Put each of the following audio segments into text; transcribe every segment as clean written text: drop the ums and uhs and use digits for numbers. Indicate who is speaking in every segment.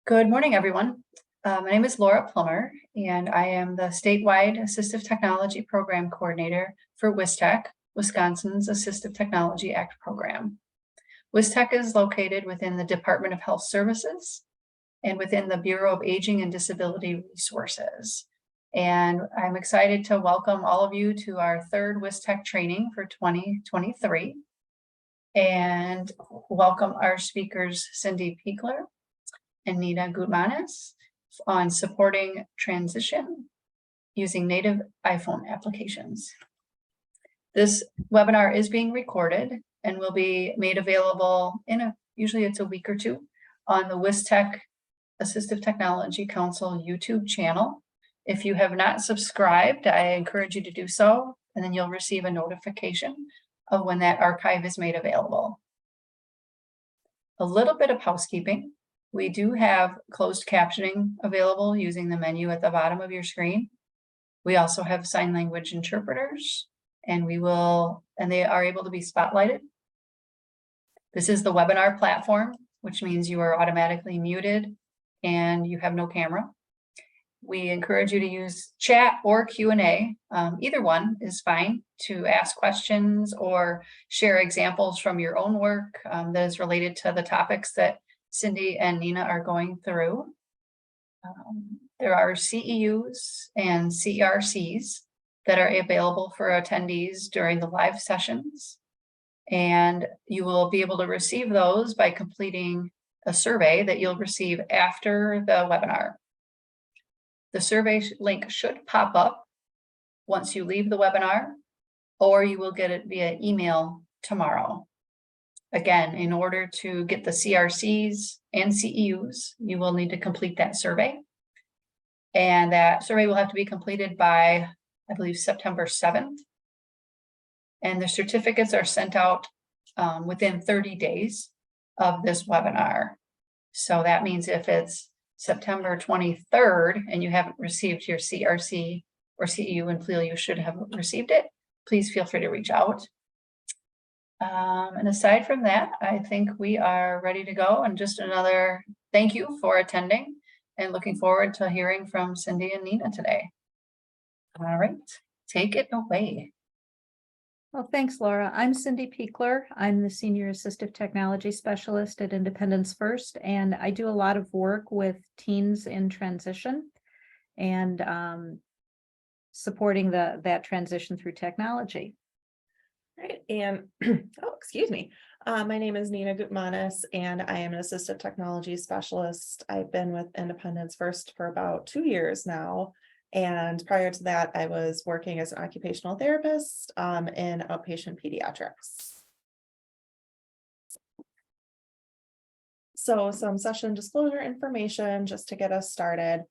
Speaker 1: Good morning, everyone. My name is Laura Plummer, and I am the Statewide Assistive Technology Program Coordinator for WisTech, Wisconsin's Assistive Technology Act program. WisTech is located within the Department of Health Services and within the Bureau of Aging and Disability Resources. And I'm excited to welcome all of you to our third WisTech training for 2023. And welcome our speakers, Cindi Pichler and Gutmanis on supporting transition using native iPhone applications. This webinar is being recorded and will be made available usually it's a week or two on the WisTech Assistive Technology Council YouTube channel. If you have not subscribed, I encourage you to do so, and then you'll receive a notification of when that archive is made available. A little bit of housekeeping. We do have closed captioning available using the menu at the bottom of your screen. We also have sign language interpreters, and they are able to be spotlighted. This is the webinar platform, which means you are automatically muted and you have no camera. We encourage you to use chat or Q&A. Either one is fine to ask questions or share examples from your own work that is related to the topics that Cindi and Nina are going through. There are CEUs and CRCs that are available for attendees during the live sessions. And you will be able to receive those by completing a survey that you'll receive after the webinar. The survey link should pop up once you leave the webinar, or you will get it via email tomorrow. Again, in order to get the CRCs and CEUs, you will need to complete that survey. And that survey will have to be completed by, I believe, September 7th. And the certificates are sent out within 30 days of this webinar. So that means if it's September 23rd and you haven't received your CRC or CEU and feel you should have received it, please feel free to reach out. And aside from that, I think we are ready to go. And just another thank you for attending and looking forward to hearing from Cindi and Nina today. All right, take it away.
Speaker 2: Well, thanks, Laura. I'm Cindi Pichler. I'm the Senior Assistive Technology Specialist at Independence First, and I do a lot of work with teens in transition and supporting that transition through technology.
Speaker 3: Right, and excuse me. My name is Nina Gutmanis, and I am an assistive technology specialist. I've been with Independence First for about 2 years now, and prior to that, I was working as an occupational therapist in outpatient pediatrics. So, some session disclosure information just to get us started.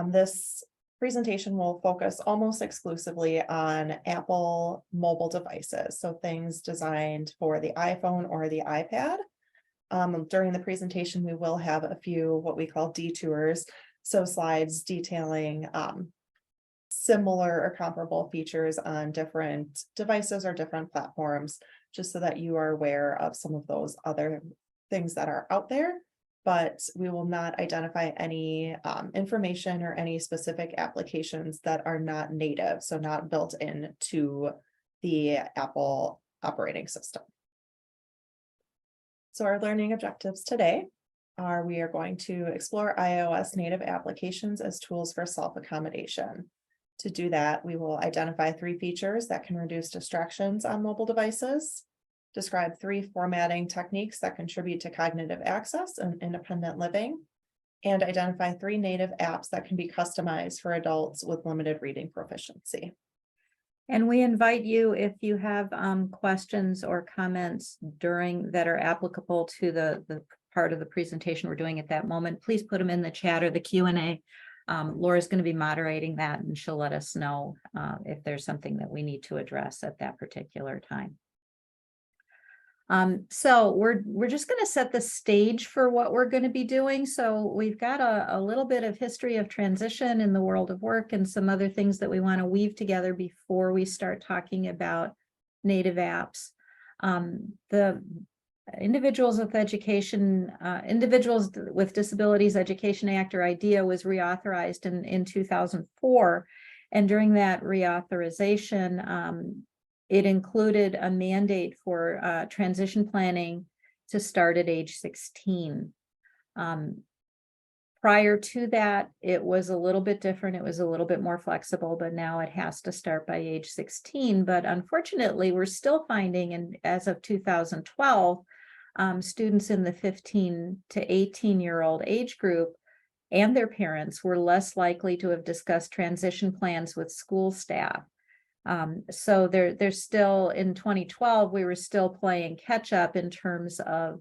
Speaker 3: This presentation will focus almost exclusively on Apple mobile devices, so things designed for the iPhone or the iPad. During the presentation, we will have a few what we call detours, so slides detailing similar or comparable features on different devices or different platforms, just so that you are aware of some of those other things that are out there. But we will not identify any information or any specific applications that are not native, so not built into the Apple operating system. So our learning objectives today are we are going to explore iOS native applications as tools for self-accommodation. To do that, we will identify 3 features that can reduce distractions on mobile devices, describe 3 formatting techniques that contribute to cognitive access and independent living, and identify 3 native apps that can be customized for adults with limited reading proficiency.
Speaker 2: And we invite you, if you have questions or comments that are applicable to the part of the presentation we're doing at that moment, please put them in the chat or the Q&A. Laura's going to be moderating that, and she'll let us know if there's something that we need to address at that particular time. So we're just going to set the stage for what we're going to be doing. So we've got a little bit of history of transition in the world of work and some other things that we want to weave together before we start talking about native apps. The Individuals with Disabilities Education Act, or IDEA, was reauthorized in 2004. And during that reauthorization, it included a mandate for transition planning to start at age 16. Prior to that, it was a little bit different. It was a little bit more flexible, but now it has to start by age 16. But unfortunately, we're still finding, and as of 2012, students in the 15 to 18-year-old age group and their parents were less likely to have discussed transition plans with school staff. So there's still, in 2012, we were still playing catch up in terms of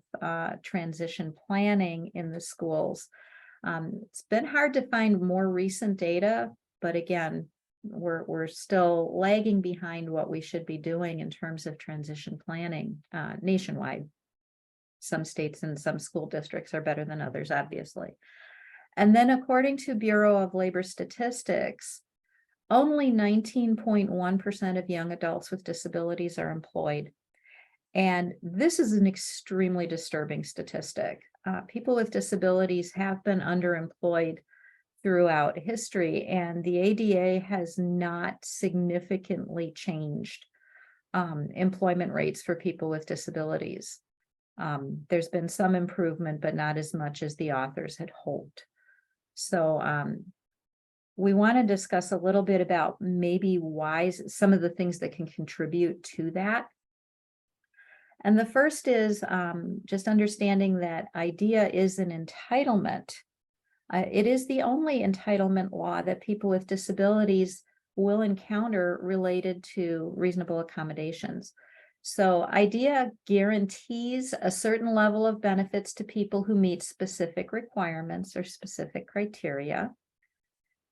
Speaker 2: transition planning in the schools. It's been hard to find more recent data, but again, we're still lagging behind what we should be doing in terms of transition planning nationwide. Some states and some school districts are better than others, obviously. And then according to Bureau of Labor Statistics, only 19.1% of young adults with disabilities are employed. And this is an extremely disturbing statistic. People with disabilities have been underemployed throughout history, and the ADA has not significantly changed employment rates for people with disabilities. There's been some improvement, but not as much as the authors had hoped. So we want to discuss a little bit about maybe why some of the things that can contribute to that. And the first is just understanding that IDEA is an entitlement. It is the only entitlement law that people with disabilities will encounter related to reasonable accommodations. So IDEA guarantees a certain level of benefits to people who meet specific requirements or specific criteria.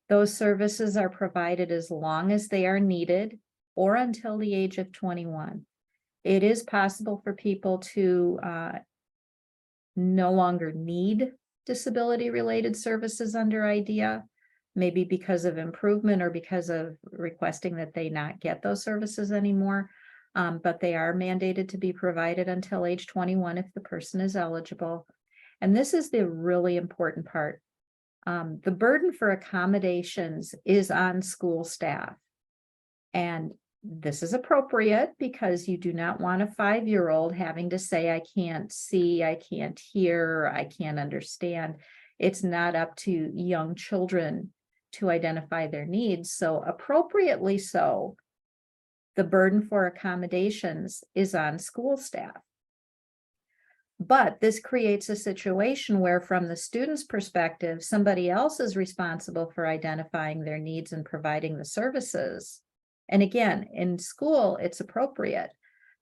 Speaker 2: Those services are provided as long as they are needed or until the age of 21. It is possible for people to no longer need disability-related services under IDEA, maybe because of improvement or because of requesting that they not get those services anymore. But they are mandated to be provided until age 21 if the person is eligible. And this is the really important part. The burden for accommodations is on school staff. And this is appropriate because you do not want a 5-year-old having to say, I can't see, I can't hear, I can't understand. It's not up to young children to identify their needs. So appropriately so, the burden for accommodations is on school staff. But this creates a situation where, from the student's perspective, somebody else is responsible for identifying their needs and providing the services. And again, in school, it's appropriate,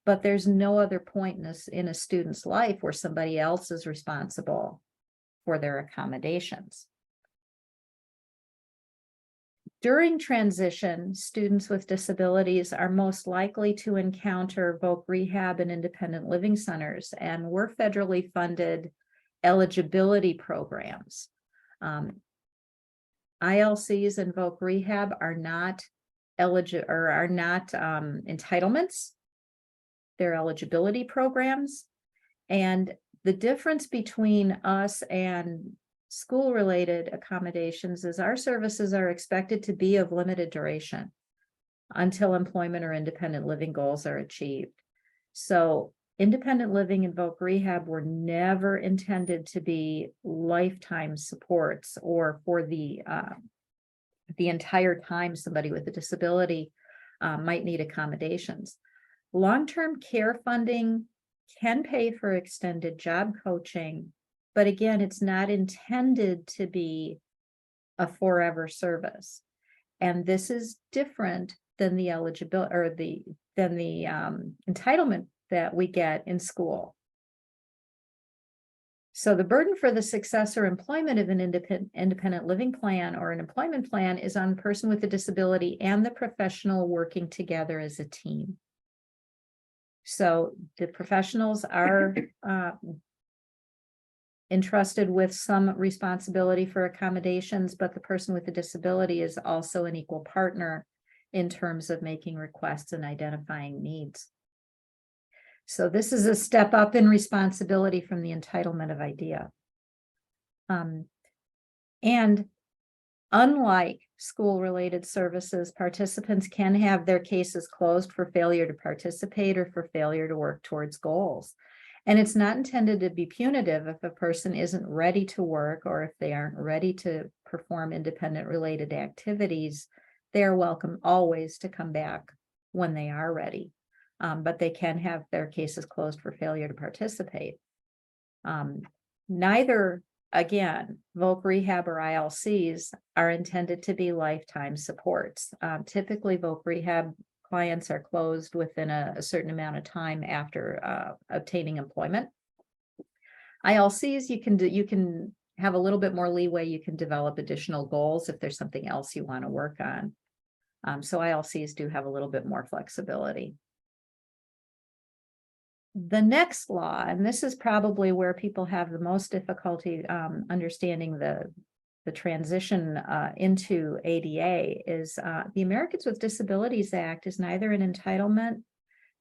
Speaker 2: but there's no other point in a student's life where somebody else is responsible for their accommodations. During transition, students with disabilities are most likely to encounter voc rehab and independent living centers, and we're federally funded eligibility programs. ILCs and voc rehab are not entitlements. They're eligibility programs. And the difference between us and school-related accommodations is our services are expected to be of limited duration until employment or independent living goals are achieved. So independent living and voc rehab were never intended to be lifetime supports or for the entire time somebody with a disability might need accommodations. Long-term care funding can pay for extended job coaching, but again, it's not intended to be a forever service. And this is different than the eligibility or the entitlement that we get in school. So the burden for the success or employment of an independent living plan or an employment plan is on the person with a disability and the professional working together as a team. So the professionals are entrusted with some responsibility for accommodations, but the person with a disability is also an equal partner in terms of making requests and identifying needs. So this is a step up in responsibility from the entitlement of idea. And unlike school-related services, participants can have their cases closed for failure to participate or for failure to work towards goals. And it's not intended to be punitive if a person isn't ready to work or if they aren't ready to perform independent related activities. They are welcome always to come back when they are ready. But they can have their cases closed for failure to participate. Neither, again, voc rehab or ILCs are intended to be lifetime supports. Typically, voc rehab clients are closed within a certain amount of time after obtaining employment. ILCs, you can have a little bit more leeway. You can develop additional goals if there's something else you want to work on. So ILCs do have a little bit more flexibility. The next law, and this is probably where people have the most difficulty understanding the transition into ADA, is the Americans with Disabilities Act is neither an entitlement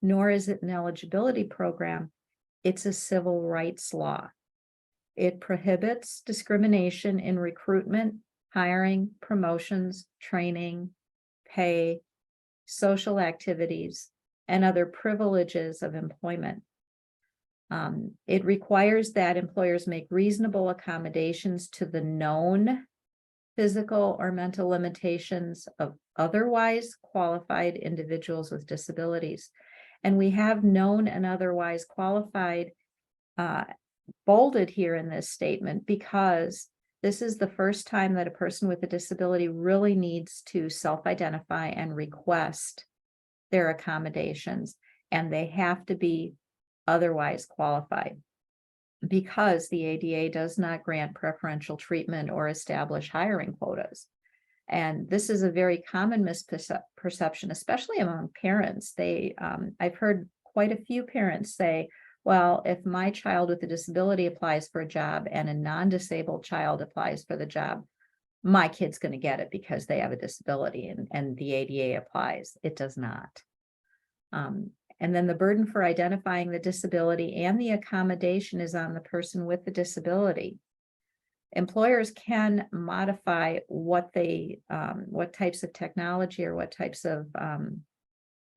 Speaker 2: nor is it an eligibility program. It's a civil rights law. It prohibits discrimination in recruitment, hiring, promotions, training, pay, social activities, and other privileges of employment. It requires that employers make reasonable accommodations to the known physical or mental limitations of otherwise qualified individuals with disabilities. And we have known and otherwise qualified bolded here in this statement because this is the first time that a person with a disability really needs to self-identify and request their accommodations, and they have to be otherwise qualified because the ADA does not grant preferential treatment or establish hiring quotas. And this is a very common misperception, especially among parents. I've heard quite a few parents say, well, if my child with a disability applies for a job and a non-disabled child applies for the job, my kid's going to get it because they have a disability and the ADA applies. It does not. And then the burden for identifying the disability and the accommodation is on the person with the disability. Employers can modify what types of technology or what types of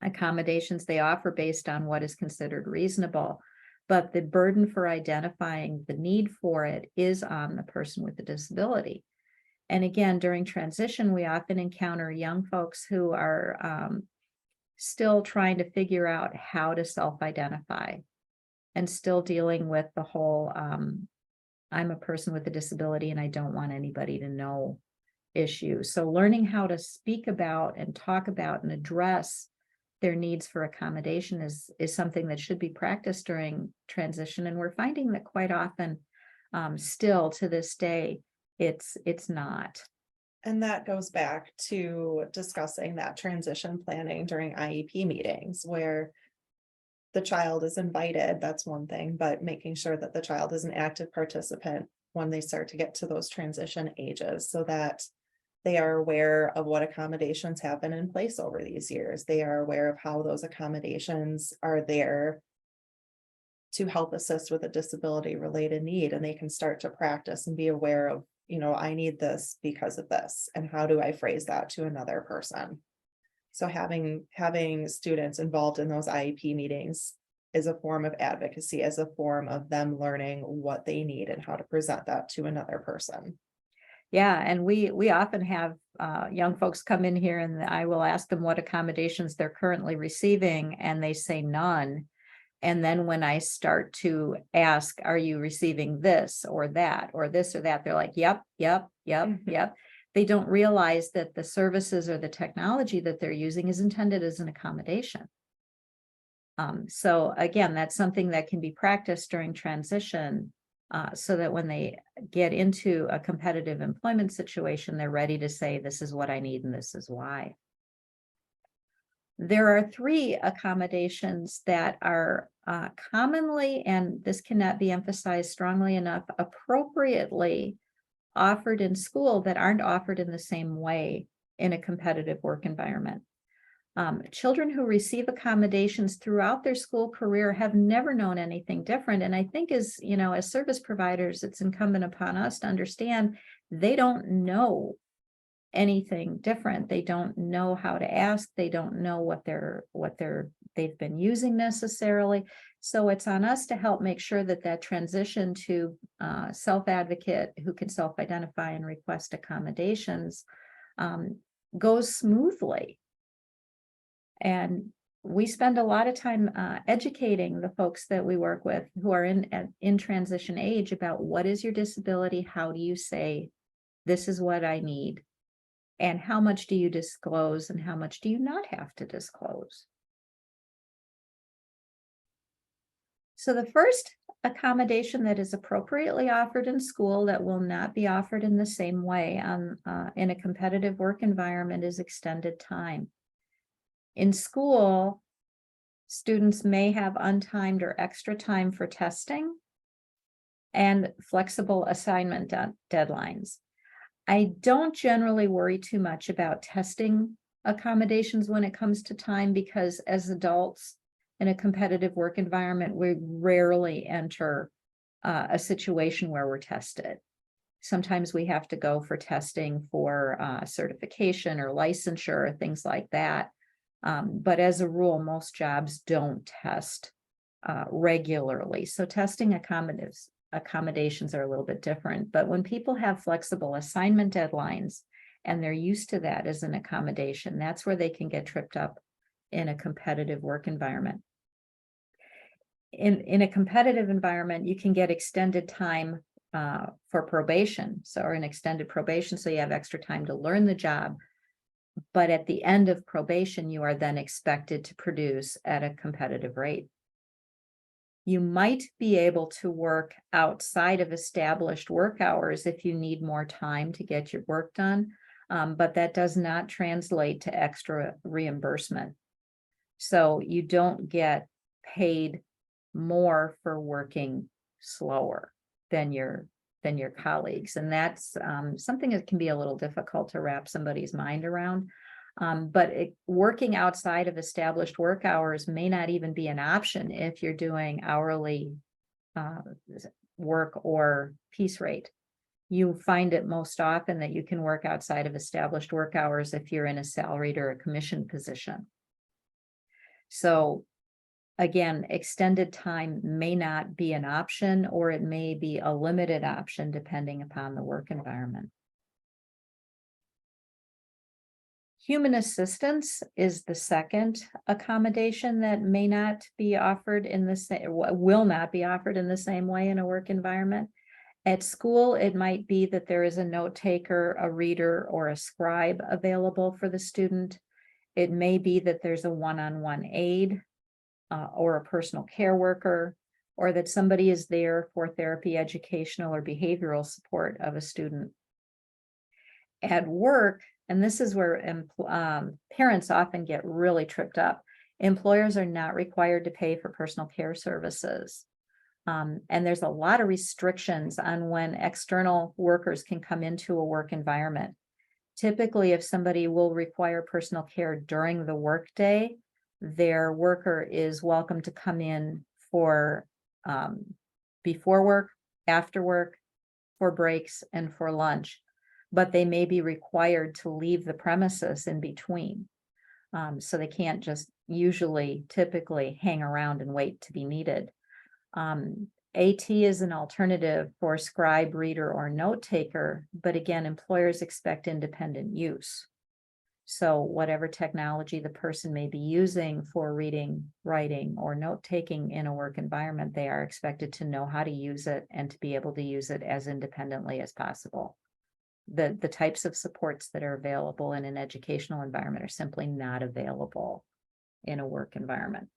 Speaker 2: accommodations they offer based on what is considered reasonable. But the burden for identifying the need for it is on the person with the disability. And again, during transition, we often encounter young folks who are still trying to figure out how to self-identify and still dealing with the whole I'm a person with a disability and I don't want anybody to know issue. So learning how to speak about and talk about and address their needs for accommodation is something that should be practiced during transition. And we're finding that quite often still to this day, it's not.
Speaker 3: And that goes back to discussing that transition planning during IEP meetings where the child is invited, that's one thing, but making sure that the child is an active participant when they start to get to those transition ages so that they are aware of what accommodations have been in place over these years. They are aware of how those accommodations are there to help assist with a disability related need, and they can start to practice and be aware of, I need this because of this, and how do I phrase that to another person? So having students involved in those IEP meetings is a form of advocacy, as a form of them learning what they need and how to present that to another person.
Speaker 2: Yeah, and we often have young folks come in here and I will ask them what accommodations they're currently receiving, and they say none. And then when I start to ask, are you receiving this or that or this or that? They're like, yep. They don't realize that the services or the technology that they're using is intended as an accommodation. So again, that's something that can be practiced during transition so that when they get into a competitive employment situation, they're ready to say, this is what I need and this is why. There are 3 accommodations that are commonly, and this cannot be emphasized strongly enough, appropriately offered in school that aren't offered in the same way in a competitive work environment. Children who receive accommodations throughout their school career have never known anything different. And I think as service providers, it's incumbent upon us to understand they don't know anything different. They don't know how to ask. They don't know what they've been using necessarily. So it's on us to help make sure that transition to self-advocate who can self-identify and request accommodations goes smoothly. And we spend a lot of time educating the folks that we work with who are in transition age about what is your disability, how do you say, this is what I need, and how much do you disclose and how much do you not have to disclose. So the first accommodation that is appropriately offered in school that will not be offered in the same way in a competitive work environment is extended time. In school, students may have untimed or extra time for testing and flexible assignment deadlines. I don't generally worry too much about testing accommodations when it comes to time, because as adults in a competitive work environment, we rarely enter a situation where we're tested. Sometimes we have to go for testing for certification or licensure or things like that. But as a rule, most jobs don't test regularly. So testing accommodations are a little bit different. But when people have flexible assignment deadlines and they're used to that as an accommodation, that's where they can get tripped up in a competitive work environment. In a competitive environment, you can get extended time for probation, or an extended probation, so you have extra time to learn the job. But at the end of probation, you are then expected to produce at a competitive rate. You might be able to work outside of established work hours if you need more time to get your work done, but that does not translate to extra reimbursement. So you don't get paid more for working slower than your colleagues. And that's something that can be a little difficult to wrap somebody's mind around. But working outside of established work hours may not even be an option if you're doing hourly work or piece rate. You find it most often that you can work outside of established work hours if you're in a salaried or a commissioned position. So again, extended time may not be an option, or it may be a limited option depending upon the work environment. Human assistance is the second accommodation that may not be offered will not be offered in the same way in a work environment. At school, it might be that there is a note taker, a reader, or a scribe available for the student. It may be that there's a one-on-one aide or a personal care worker, or that somebody is there for therapy, educational, or behavioral support of a student. At work, and this is where parents often get really tripped up, employers are not required to pay for personal care services. And there's a lot of restrictions on when external workers can come into a work environment. Typically, if somebody will require personal care during the workday, their worker is welcome to come in for before work, after work, for breaks, and for lunch, but they may be required to leave the premises in between. So they can't just typically hang around and wait to be needed. AT is an alternative for scribe, reader, or note taker, but again, employers expect independent use. So whatever technology the person may be using for reading, writing, or note-taking in a work environment, they are expected to know how to use it and to be able to use it as independently as possible. The types of supports that are available in an educational environment are simply not available in a work environment.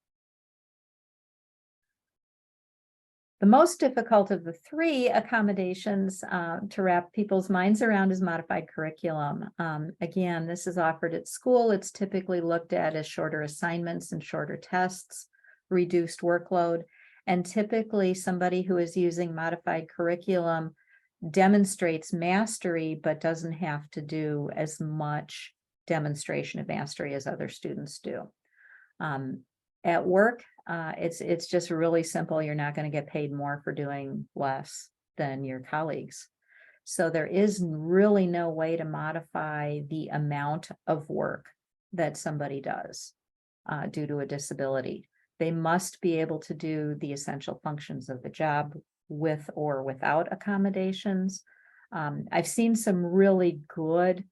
Speaker 2: The most difficult of the three accommodations to wrap people's minds around is modified curriculum. Again, this is offered at school. It's typically looked at as shorter assignments and shorter tests, reduced workload, and typically somebody who is using modified curriculum demonstrates mastery, but doesn't have to do as much demonstration of mastery as other students do. At work, it's just really simple. You're not going to get paid more for doing less than your colleagues. So there is really no way to modify the amount of work that somebody does due to a disability. They must be able to do the essential functions of the job with or without accommodations. I've seen some really good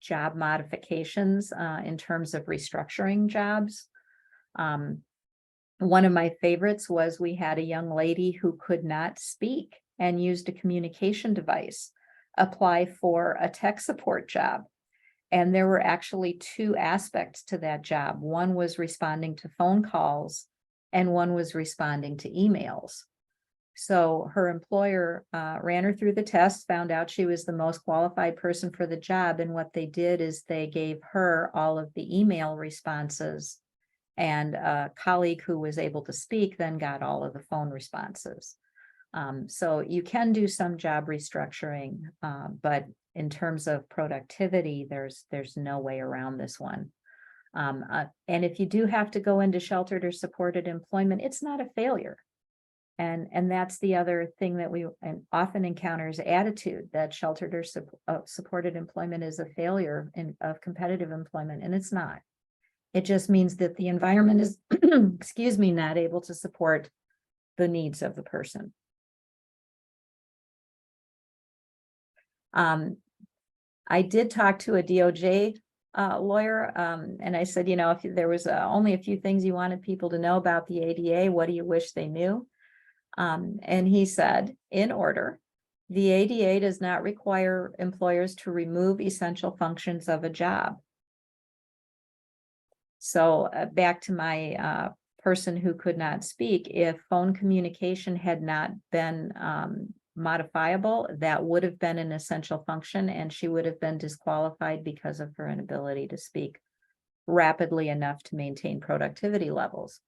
Speaker 2: job modifications in terms of restructuring jobs. One of my favorites was we had a young lady who could not speak and used a communication device apply for a tech support job. And there were actually two aspects to that job. One was responding to phone calls and one was responding to emails. So her employer ran her through the test, found out she was the most qualified person for the job. And what they did is they gave her all of the email responses, and a colleague who was able to speak then got all of the phone responses. So you can do some job restructuring, but in terms of productivity, there's no way around this one. And if you do have to go into sheltered or supported employment, it's not a failure. And that's the other thing that we often encounter is attitude that sheltered or supported employment is a failure of competitive employment, and it's not. It just means that the environment is, excuse me, not able to support the needs of the person. I did talk to a DOJ lawyer, and I said, if there was only a few things you wanted people to know about the ADA, what do you wish they knew? And he said, in order, the ADA does not require employers to remove essential functions of a job. So back to my person who could not speak, if phone communication had not been modifiable, that would have been an essential function, and she would have been disqualified because of her inability to speak rapidly enough to maintain productivity levels.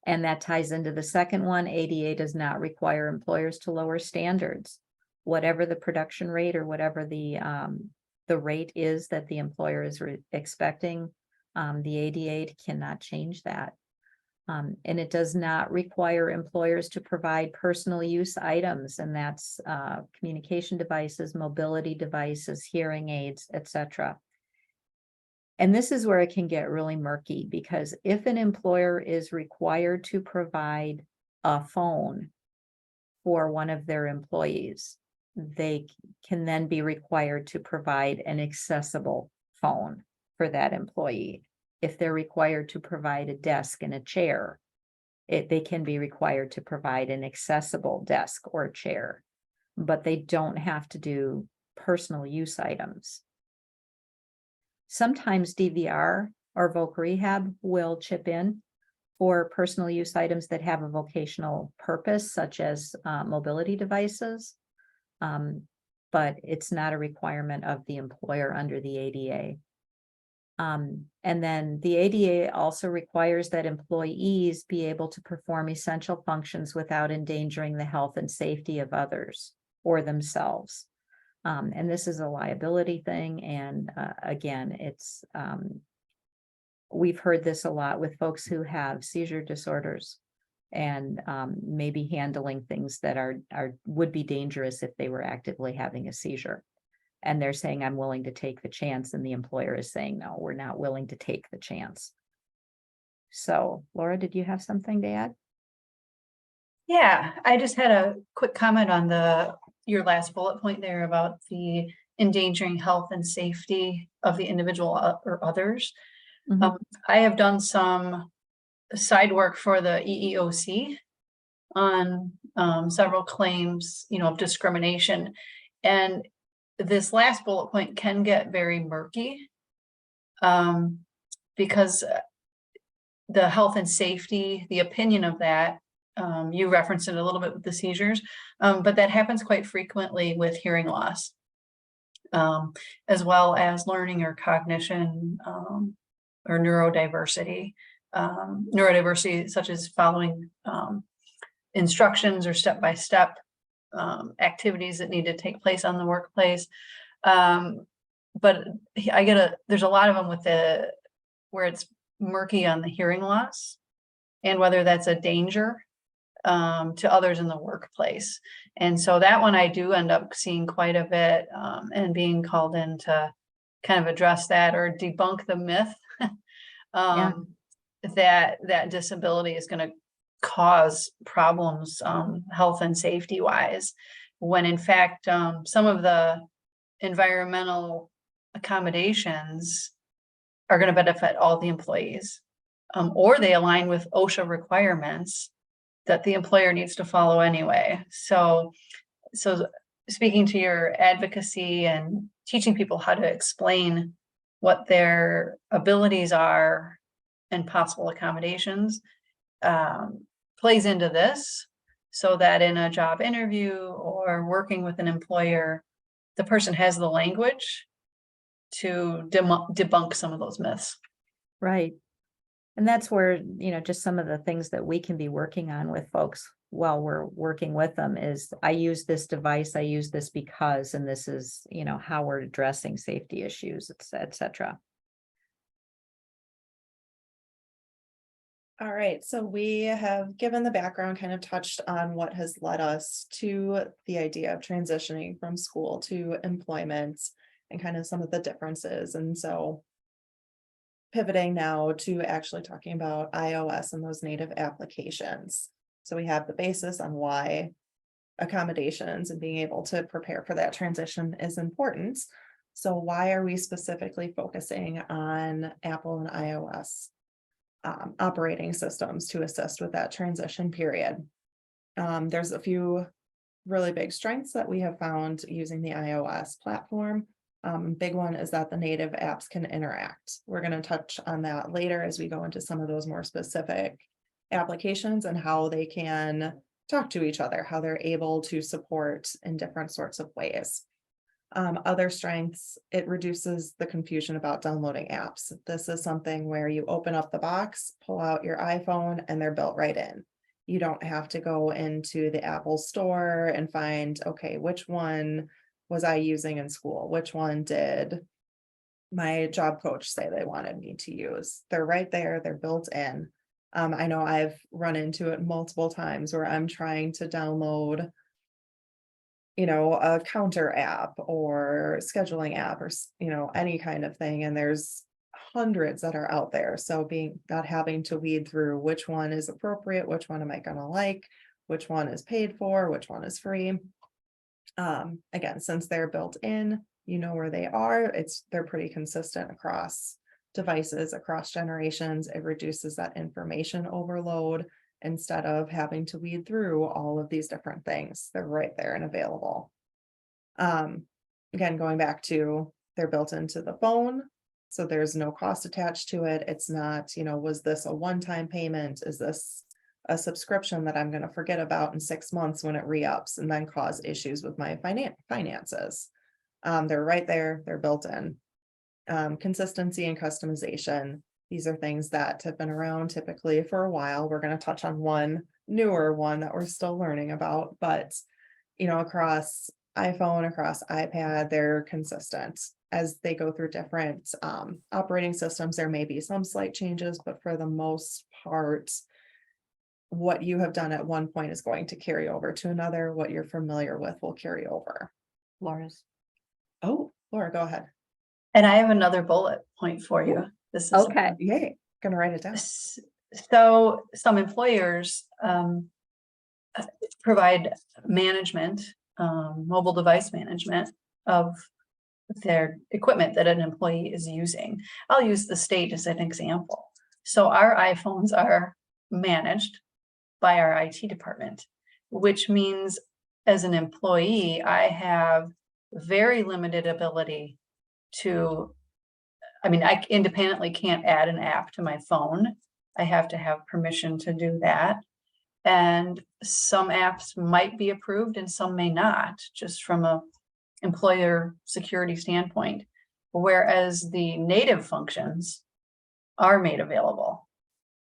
Speaker 2: And that ties into the second one. ADA does not require employers to lower standards. Whatever the production rate or whatever the rate is that the employer is expecting, the ADA cannot change that. And it does not require employers to provide personal use items, and that's communication devices, mobility devices, hearing aids, etc. And this is where it can get really murky, because if an employer is required to provide a phone for one of their employees, they can then be required to provide an accessible phone for that employee. If they're required to provide a desk and a chair, they can be required to provide an accessible desk or chair, but they don't have to do personal use items. Sometimes DVR or voc rehab will chip in for personal use items that have a vocational purpose, such as mobility devices, but it's not a requirement of the employer under the ADA. And then the ADA also requires that employees be able to perform essential functions without endangering the health and safety of others or themselves. And this is a liability thing. And again, it's we've heard this a lot with folks who have seizure disorders and maybe handling things that would be dangerous if they were actively having a seizure. And they're saying, I'm willing to take the chance. And the employer is saying, no, we're not willing to take the chance. So, Laura, did you have something to add?
Speaker 1: Yeah, I just had a quick comment on your last bullet point there about the endangering health and safety of the individual or others.
Speaker 2: Mm-hmm.
Speaker 1: I have done some side work for the EEOC on several claims, of discrimination. And this last bullet point can get very murky because the health and safety, the opinion of that, you referenced it a little bit with the seizures, but that happens quite frequently with hearing loss, as well as learning or cognition or neurodiversity. Neurodiversity such as following instructions or step-by-step activities that need to take place on the workplace. but there's a lot of them where it's murky on the hearing loss and whether that's a danger to others in the workplace. And so that one I do end up seeing quite a bit and being called in to kind of address that or debunk the myth that disability is going to cause problems health and safety wise, when in fact some of the environmental accommodations are going to benefit all the employees, or they align with OSHA requirements that the employer needs to follow anyway. So speaking to your advocacy and teaching people how to explain what their abilities are and possible accommodations plays into this, so that in a job interview or working with an employer, the person has the language to debunk some of those myths.
Speaker 2: Right. And that's where, just some of the things that we can be working on with folks while we're working with them is, I use this device, I use this because, and this is, how we're addressing safety issues, et cetera.
Speaker 3: All right, so we have given the background, kind of touched on what has led us to the idea of transitioning from school to employment and kind of some of the differences. And so pivoting now to actually talking about iOS and those native applications. So we have the basis on why accommodations and being able to prepare for that transition is important. So why are we specifically focusing on Apple and iOS operating systems to assist with that transition period? There's a few really big strengths that we have found using the iOS platform. Big one is that the native apps can interact. We're going to touch on that later as we go into some of those more specific applications and how they can talk to each other, how they're able to support in different sorts of ways. Other strengths, it reduces the confusion about downloading apps. This is something where you open up the box, pull out your iPhone, and they're built right in. You don't have to go into the Apple store and find, okay, which one was I using in school? Which one did my job coach say they wanted me to use? They're right there, they're built in. I know I've run into it multiple times where I'm trying to download a counter app or scheduling app or, any kind of thing. And there's hundreds that are out there. So not having to weed through which one is appropriate, which one am I going to like, which one is paid for, which one is free. Again, since they're built in, where they are, they're pretty consistent across devices, across generations. It reduces that information overload. Instead of having to weed through all of these different things, they're right there and available. Again, going back to, they're built into the phone, so there's no cost attached to it. It's not, was this a one-time payment? Is this a subscription that I'm going to forget about in 6 months when it re-ups and then cause issues with my finances? They're right there, they're built in. Consistency and customization. These are things that have been around typically for a while. We're going to touch on one newer one that we're still learning about, but across iPhone, across iPad, they're consistent. As they go through different operating systems, there may be some slight changes, but for the most part, what you have done at one point is going to carry over to another. What you're familiar with will carry over.
Speaker 2: Laura's.
Speaker 3: Oh, Laura, go ahead.
Speaker 1: And I have another bullet point for you. This is
Speaker 2: Okay.
Speaker 3: Yay. Gonna write it down.
Speaker 1: So some employers provide management, mobile device management of their equipment that an employee is using. I'll use the state as an example. So our iPhones are managed by our IT department, which means as an employee, I have very limited ability to, I independently can't add an app to my phone. I have to have permission to do that. And some apps might be approved and some may not, just from a employer security standpoint. Whereas the native functions are made available.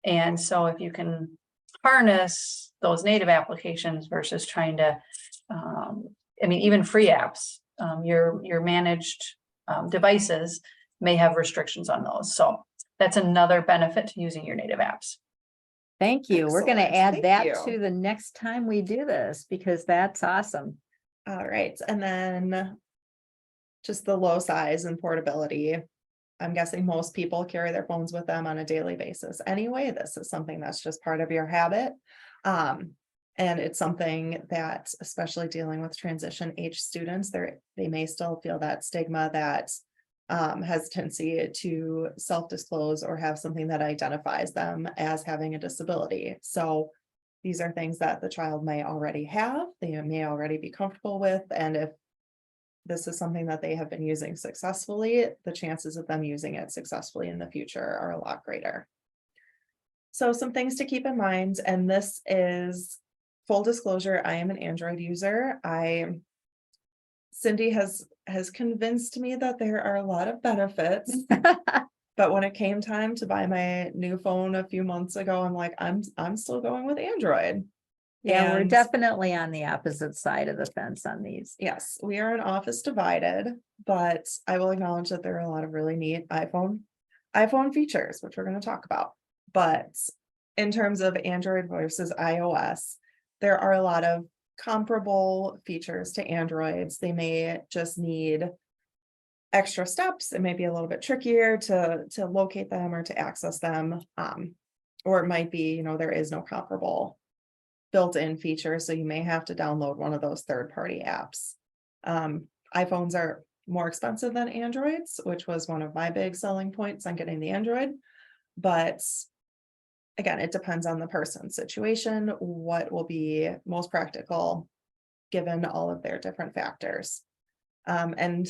Speaker 1: And so if you can harness those native applications versus trying to, even free apps, your managed devices may have restrictions on those. So that's another benefit to using your native apps.
Speaker 2: Thank you. We're going to
Speaker 3: Excellent.
Speaker 2: add
Speaker 3: Thank
Speaker 2: that
Speaker 3: you.
Speaker 2: to the next time we do this because that's awesome.
Speaker 3: All right, and then just the low size and portability. I'm guessing most people carry their phones with them on a daily basis. Anyway, this is something that's just part of your habit. And it's something that, especially dealing with transition age students, they may still feel that stigma, that hesitancy to self-disclose or have something that identifies them as having a disability. So these are things that the child may already have, they may already be comfortable with, and if this is something that they have been using successfully, the chances of them using it successfully in the future are a lot greater. So some things to keep in mind, and this is full disclosure, I am an Android user. Cindi has convinced me that there are a lot of benefits, but when it came time to buy my new phone a few months ago, I'm like, I'm still going with Android.
Speaker 2: Yeah, we're
Speaker 3: And
Speaker 2: definitely on the opposite side of the fence on these.
Speaker 3: yes, we are an office divided, but I will acknowledge that there are a lot of really neat iPhone features, which we're going to talk about. But in terms of Android versus iOS, there are a lot of comparable features to Androids. They may just need extra steps. It may be a little bit trickier to locate them or to access them. Or it might be, there is no comparable built-in feature, so you may have to download one of those third-party apps. iPhones are more expensive than Androids, which was one of my big selling points on getting the Android. But again, it depends on the person's situation, what will be most practical given all of their different factors. And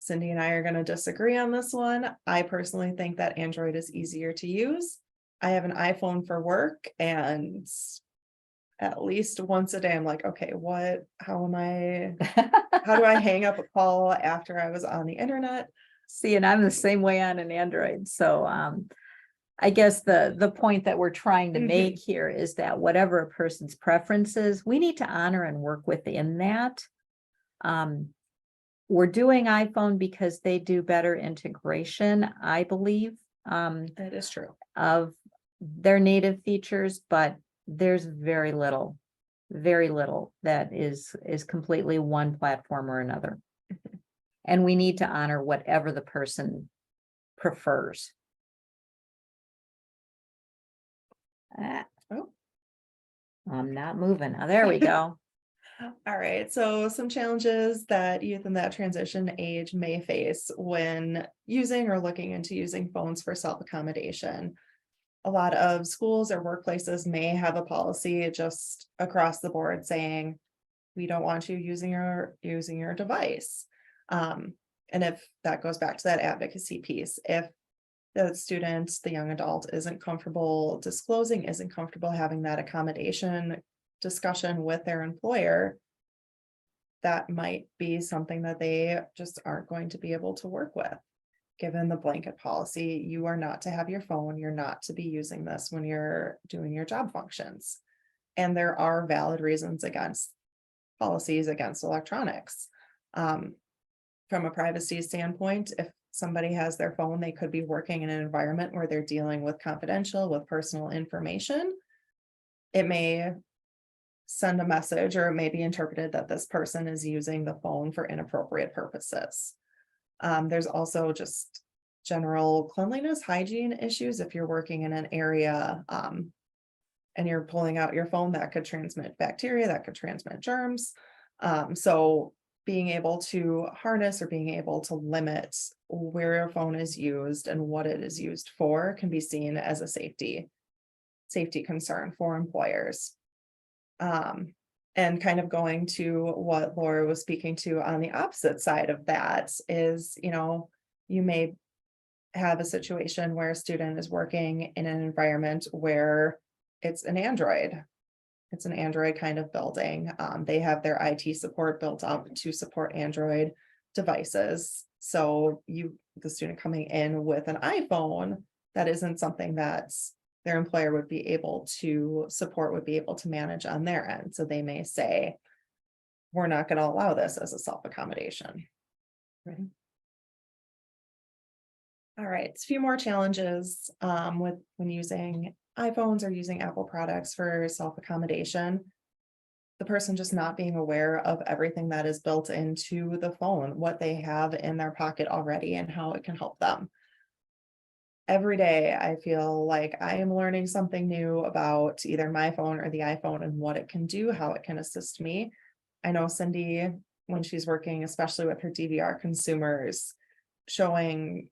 Speaker 3: Cindi and I are going to disagree on this one. I personally think that Android is easier to use. I have an iPhone for work, and at least once a day, I'm like, okay, how do I hang up a call after I was on the internet?
Speaker 2: See, and I'm the same way on an Android. So I guess the point that we're trying to make here is that whatever a person's preference is, we need to honor and work within that. We're doing iPhone because they do better integration, I believe.
Speaker 3: That is true.
Speaker 2: Of their native features, but there's very little that is completely one platform or another. And we need to honor whatever the person prefers.
Speaker 3: Oh.
Speaker 2: I'm not moving. Oh, there we go.
Speaker 3: All right, so some challenges that youth in that transition age may face when using or looking into using phones for self-accommodation. A lot of schools or workplaces may have a policy just across the board saying, we don't want you using your device. And if that goes back to that advocacy piece, if the student, the young adult isn't comfortable disclosing, isn't comfortable having that accommodation discussion with their employer, that might be something that they just aren't going to be able to work with. Given the blanket policy, you are not to have your phone, you're not to be using this when you're doing your job functions. And there are valid reasons against policies against electronics. From a privacy standpoint, if somebody has their phone, they could be working in an environment where they're dealing with confidential, with personal information. It may send a message, or it may be interpreted that this person is using the phone for inappropriate purposes. There's also just general cleanliness, hygiene issues. If you're working in an area and you're pulling out your phone, that could transmit bacteria, that could transmit germs. So being able to harness or being able to limit where your phone is used and what it is used for can be seen as a safety concern for employers. And kind of going to what Laura was speaking to on the opposite side of that is, you may have a situation where a student is working in an environment where it's an Android kind of building. They have their IT support built up to support Android devices. So the student coming in with an iPhone, that isn't something that's their employer would be able to support, would be able to manage on their end. So they may say, we're not going to allow this as a self-accommodation. Right. All right, a few more challenges with when using iPhones or using Apple products for self-accommodation. The person just not being aware of everything that is built into the phone, what they have in their pocket already and how it can help them. Every day, I feel like I am learning something new about either my phone or the iPhone and what it can do, how it can assist me. I know Cindy, when she's working, especially with her DVR consumers, showing,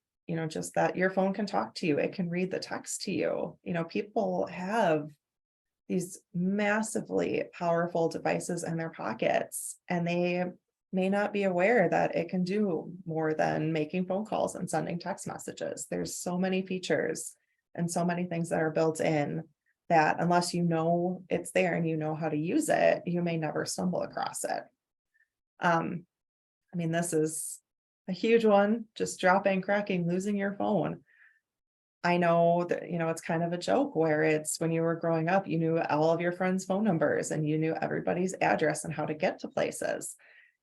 Speaker 3: just that your phone can talk to you, it can read the text to you. People have these massively powerful devices in their pockets, and they may not be aware that it can do more than making phone calls and sending text messages. There's so many features and so many things that are built in that unless you know it's there and you know how to use it, you may never stumble across it. This is a huge one, just dropping, cracking, losing your phone. I know that, it's kind of a joke where it's when you were growing up, you knew all of your friends' phone numbers and you knew everybody's address and how to get to places.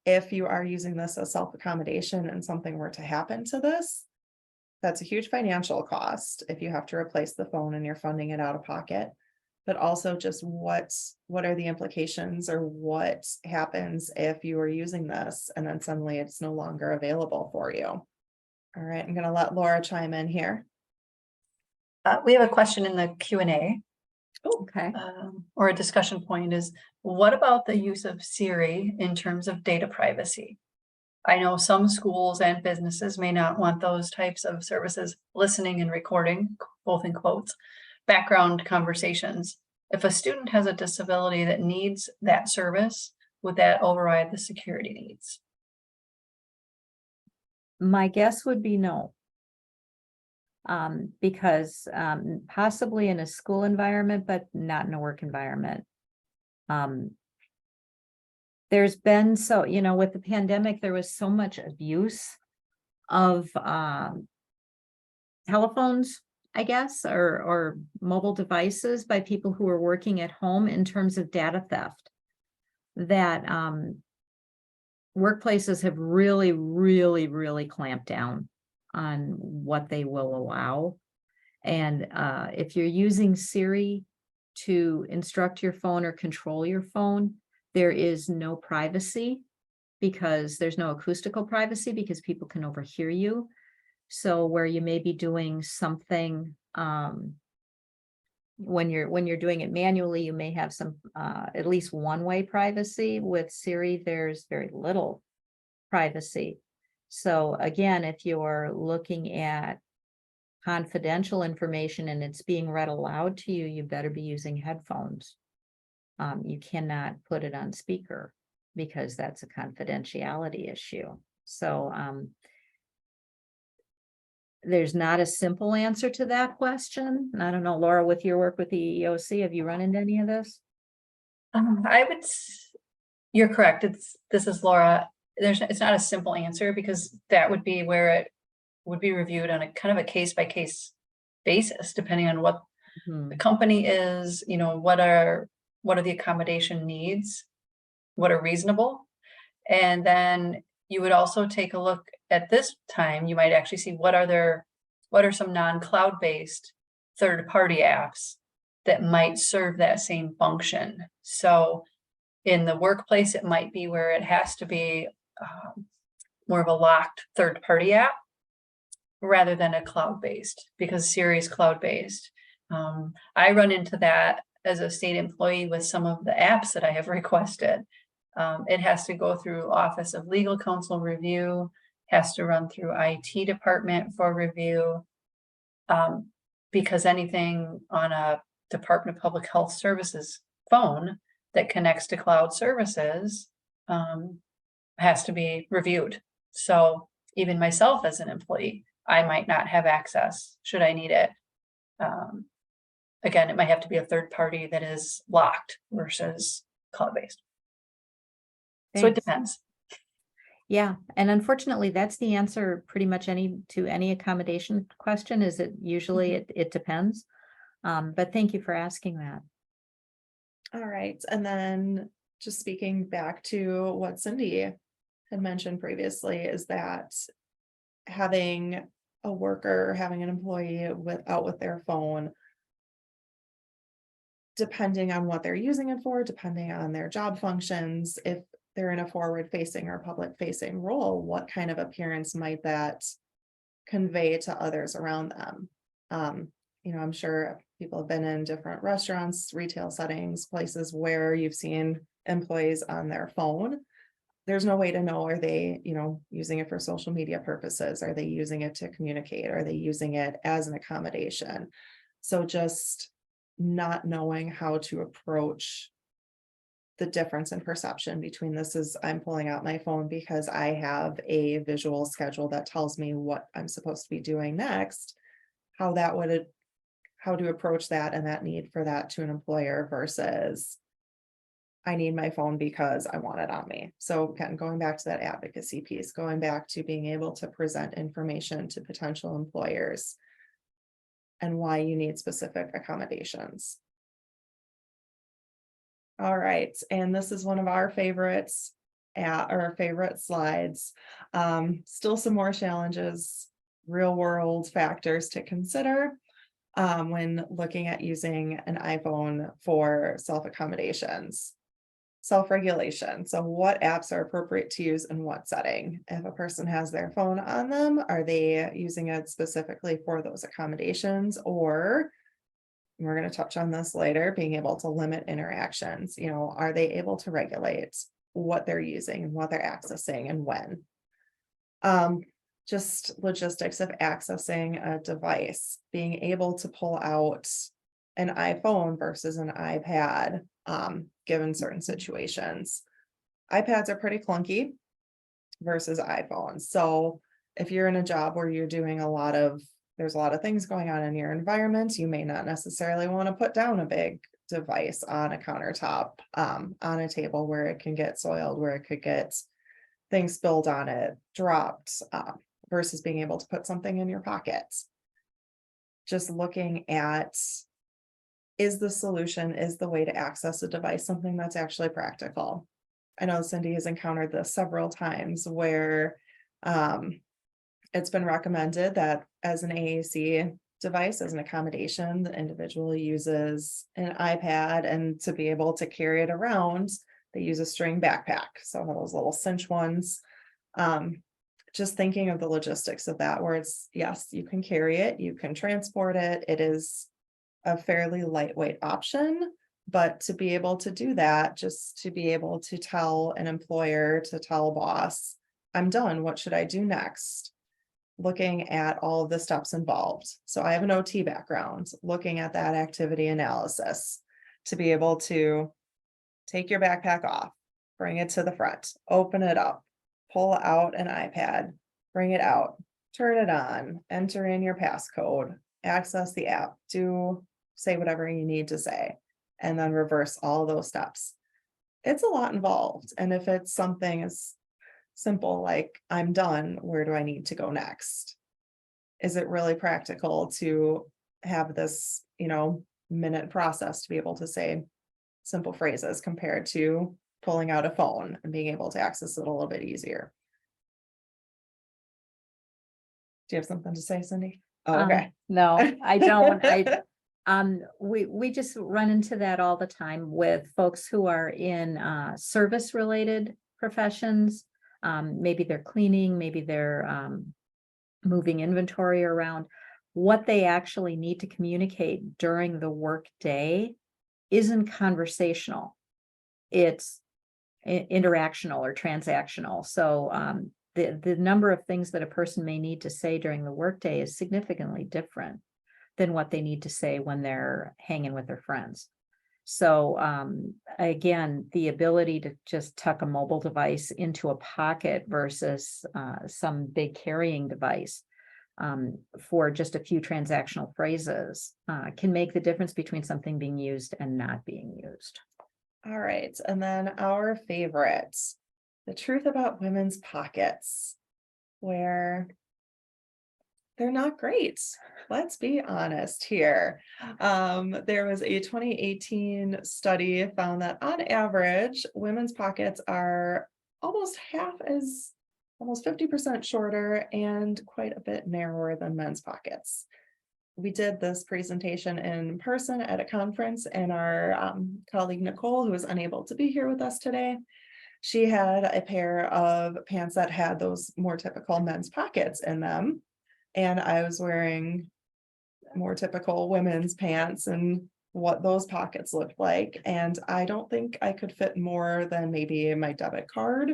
Speaker 3: If you are using this as self-accommodation and something were to happen to this, that's a huge financial cost if you have to replace the phone and you're funding it out of pocket. But also just what are the implications, or what happens if you are using this and then suddenly it's no longer available for you. All right, I'm going to let Laura chime in here.
Speaker 1: We have a question in the Q&A.
Speaker 2: Okay.
Speaker 1: Or a discussion point is, what about the use of Siri in terms of data privacy? I know some schools and businesses may not want those types of services listening and recording, both in quotes, background conversations. If a student has a disability that needs that service, would that override the security needs?
Speaker 2: My guess would be no. Because possibly in a school environment, but not in a work environment. There's been with the pandemic, there was so much abuse of telephones, I guess, or mobile devices by people who are working at home in terms of data theft, that workplaces have really, really, really clamped down on what they will allow. And if you're using Siri to instruct your phone or control your phone, there is no privacy, because there's no acoustical privacy, because people can overhear you. So where you may be doing something, when you're doing it manually, you may have some at least one-way privacy. With Siri, there's very little privacy. So again, if you're looking at confidential information and it's being read aloud to you, you better be using headphones. You cannot put it on speaker, because that's a confidentiality issue. So there's not a simple answer to that question. I don't know, Laura, with your work with the EEOC, have you run into any of this?
Speaker 1: You're correct. This is Laura. It's not a simple answer, because that would be where it would be reviewed on a kind of a case-by-case basis, depending on what the company is, what are the accommodation needs, what are reasonable. And then you would also take a look at this time, you might actually see what are some non-cloud based third-party apps that might serve that same function. So in the workplace, it might be where it has to be more of a locked third-party app rather than a cloud-based, because Siri is cloud-based. I run into that as a state employee with some of the apps that I have requested. It has to go through Office of Legal Counsel review, has to run through IT department for review, because anything on a Department of Public Health Services phone that connects to cloud services has to be reviewed. So even myself as an employee, I might not have access should I need it. Again, it might have to be a third party that is locked versus cloud-based. So it depends.
Speaker 2: Yeah, and unfortunately, that's the answer pretty much to any accommodation question, is it usually it depends. But thank you for asking that.
Speaker 3: All right, and then just speaking back to what Cindy had mentioned previously, is that having a worker, having an employee out with their phone, depending on what they're using it for, depending on their job functions, if they're in a forward facing or public facing role, what kind of appearance might that convey to others around them? I'm sure people have been in different restaurants, retail settings, places where you've seen employees on their phone. There's no way to know, are they, using it for social media purposes? Are they using it to communicate? Are they using it as an accommodation? So just not knowing how to approach the difference in perception between this is I'm pulling out my phone because I have a visual schedule that tells me what I'm supposed to be doing next, how to approach that and that need for that to an employer versus I need my phone because I want it on me. So again, going back to that advocacy piece, going back to being able to present information to potential employers and why you need specific accommodations. All right, and this is one of our favorites, our favorite slides. Still some more challenges, real world factors to consider when looking at using an iPhone for self-accommodations. Self-regulation. So what apps are appropriate to use in what setting? If a person has their phone on them, are they using it specifically for those accommodations? Or we're going to touch on this later, being able to limit interactions. Are they able to regulate what they're using and what they're accessing and when? Just logistics of accessing a device, being able to pull out an iPhone versus an iPad, given certain situations. iPads are pretty clunky versus iPhones. So if you're in a job where you're doing there's a lot of things going on in your environment, you may not necessarily want to put down a big device on a countertop, on a table where it can get soiled, where it could get things spilled on it, dropped, versus being able to put something in your pockets. Just looking at, is the way to access a device something that's actually practical? I know Cindi has encountered this several times where it's been recommended that as an AAC device, as an accommodation, the individual uses an iPad, and to be able to carry it around, they use a string backpack. So those little cinch ones. Just thinking of the logistics of that, where it's, yes, you can carry it, you can transport it. It is a fairly lightweight option, but to be able to do that, just to be able to tell an employer, to tell a boss, I'm done, what should I do next? Looking at all of the steps involved. So I have an OT background, looking at that activity analysis to be able to take your backpack off, bring it to the front, open it up, pull out an iPad, bring it out, turn it on, enter in your passcode, access the app, say whatever you need to say, and then reverse all those steps. It's a lot involved. And if it's something as simple like, I'm done, where do I need to go next? Is it really practical to have this, minute process to be able to say simple phrases compared to pulling out a phone and being able to access it a little bit easier? Do you have something to say, Cindi? Oh, okay.
Speaker 2: No, I don't. We just run into that all the time with folks who are in service related professions. Maybe they're cleaning, maybe they're moving inventory around. What they actually need to communicate during the work day isn't conversational. It's interactional or transactional. So the number of things that a person may need to say during the workday is significantly different than what they need to say when they're hanging with their friends. So again, the ability to just tuck a mobile device into a pocket versus some big carrying device for just a few transactional phrases can make the difference between something being used and not being used.
Speaker 3: All right. And then our favorites, the truth about women's pockets, where they're not great. Let's be honest here. There was a 2018 study found that on average, women's pockets are almost half as almost 50% shorter and quite a bit narrower than men's pockets. We did this presentation in person at a conference, and our colleague Nicole, who is unable to be here with us today, she had a pair of pants that had those more typical men's pockets in them. And I was wearing more typical women's pants and what those pockets looked like. And I don't think I could fit more than maybe my debit card,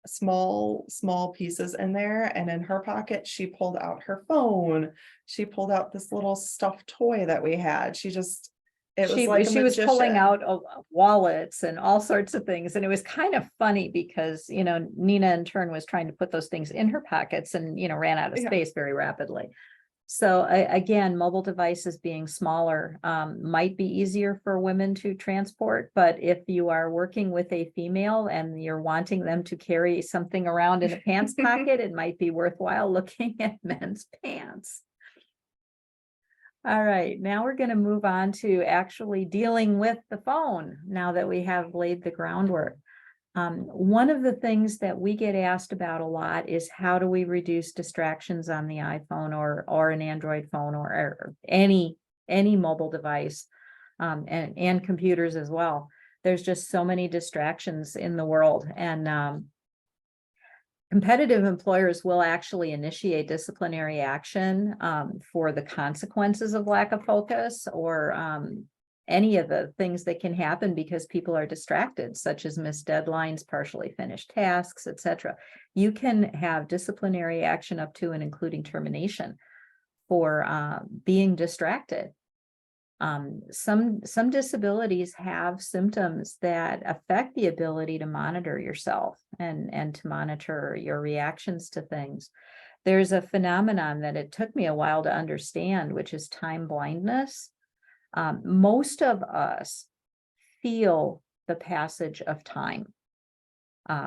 Speaker 3: small pieces in there. And in her pocket, she pulled out her phone. She pulled out this little stuffed toy that we had. It was like a
Speaker 2: she was pulling
Speaker 3: magician.
Speaker 2: out wallets and all sorts of things. And it was kind of funny because, Nina in turn was trying to put those things in her pockets and, ran out of
Speaker 3: Yeah.
Speaker 2: space very rapidly. So again, mobile devices being smaller might be easier for women to transport, but if you are working with a female and you're wanting them to carry something around in a pants pocket, it might be worthwhile looking at men's pants. All right, now we're going to move on to actually dealing with the phone now that we have laid the groundwork. One of the things that we get asked about a lot is how do we reduce distractions on the iPhone or an Android phone or any mobile device and computers as well. There's just so many distractions in the world, and competitive employers will actually initiate disciplinary action for the consequences of lack of focus or any of the things that can happen because people are distracted, such as missed deadlines, partially finished tasks, etc. You can have disciplinary action up to and including termination for being distracted. Some disabilities have symptoms that affect the ability to monitor yourself and to monitor your reactions to things. There's a phenomenon that it took me a while to understand, which is time blindness. Most of us feel the passage of time.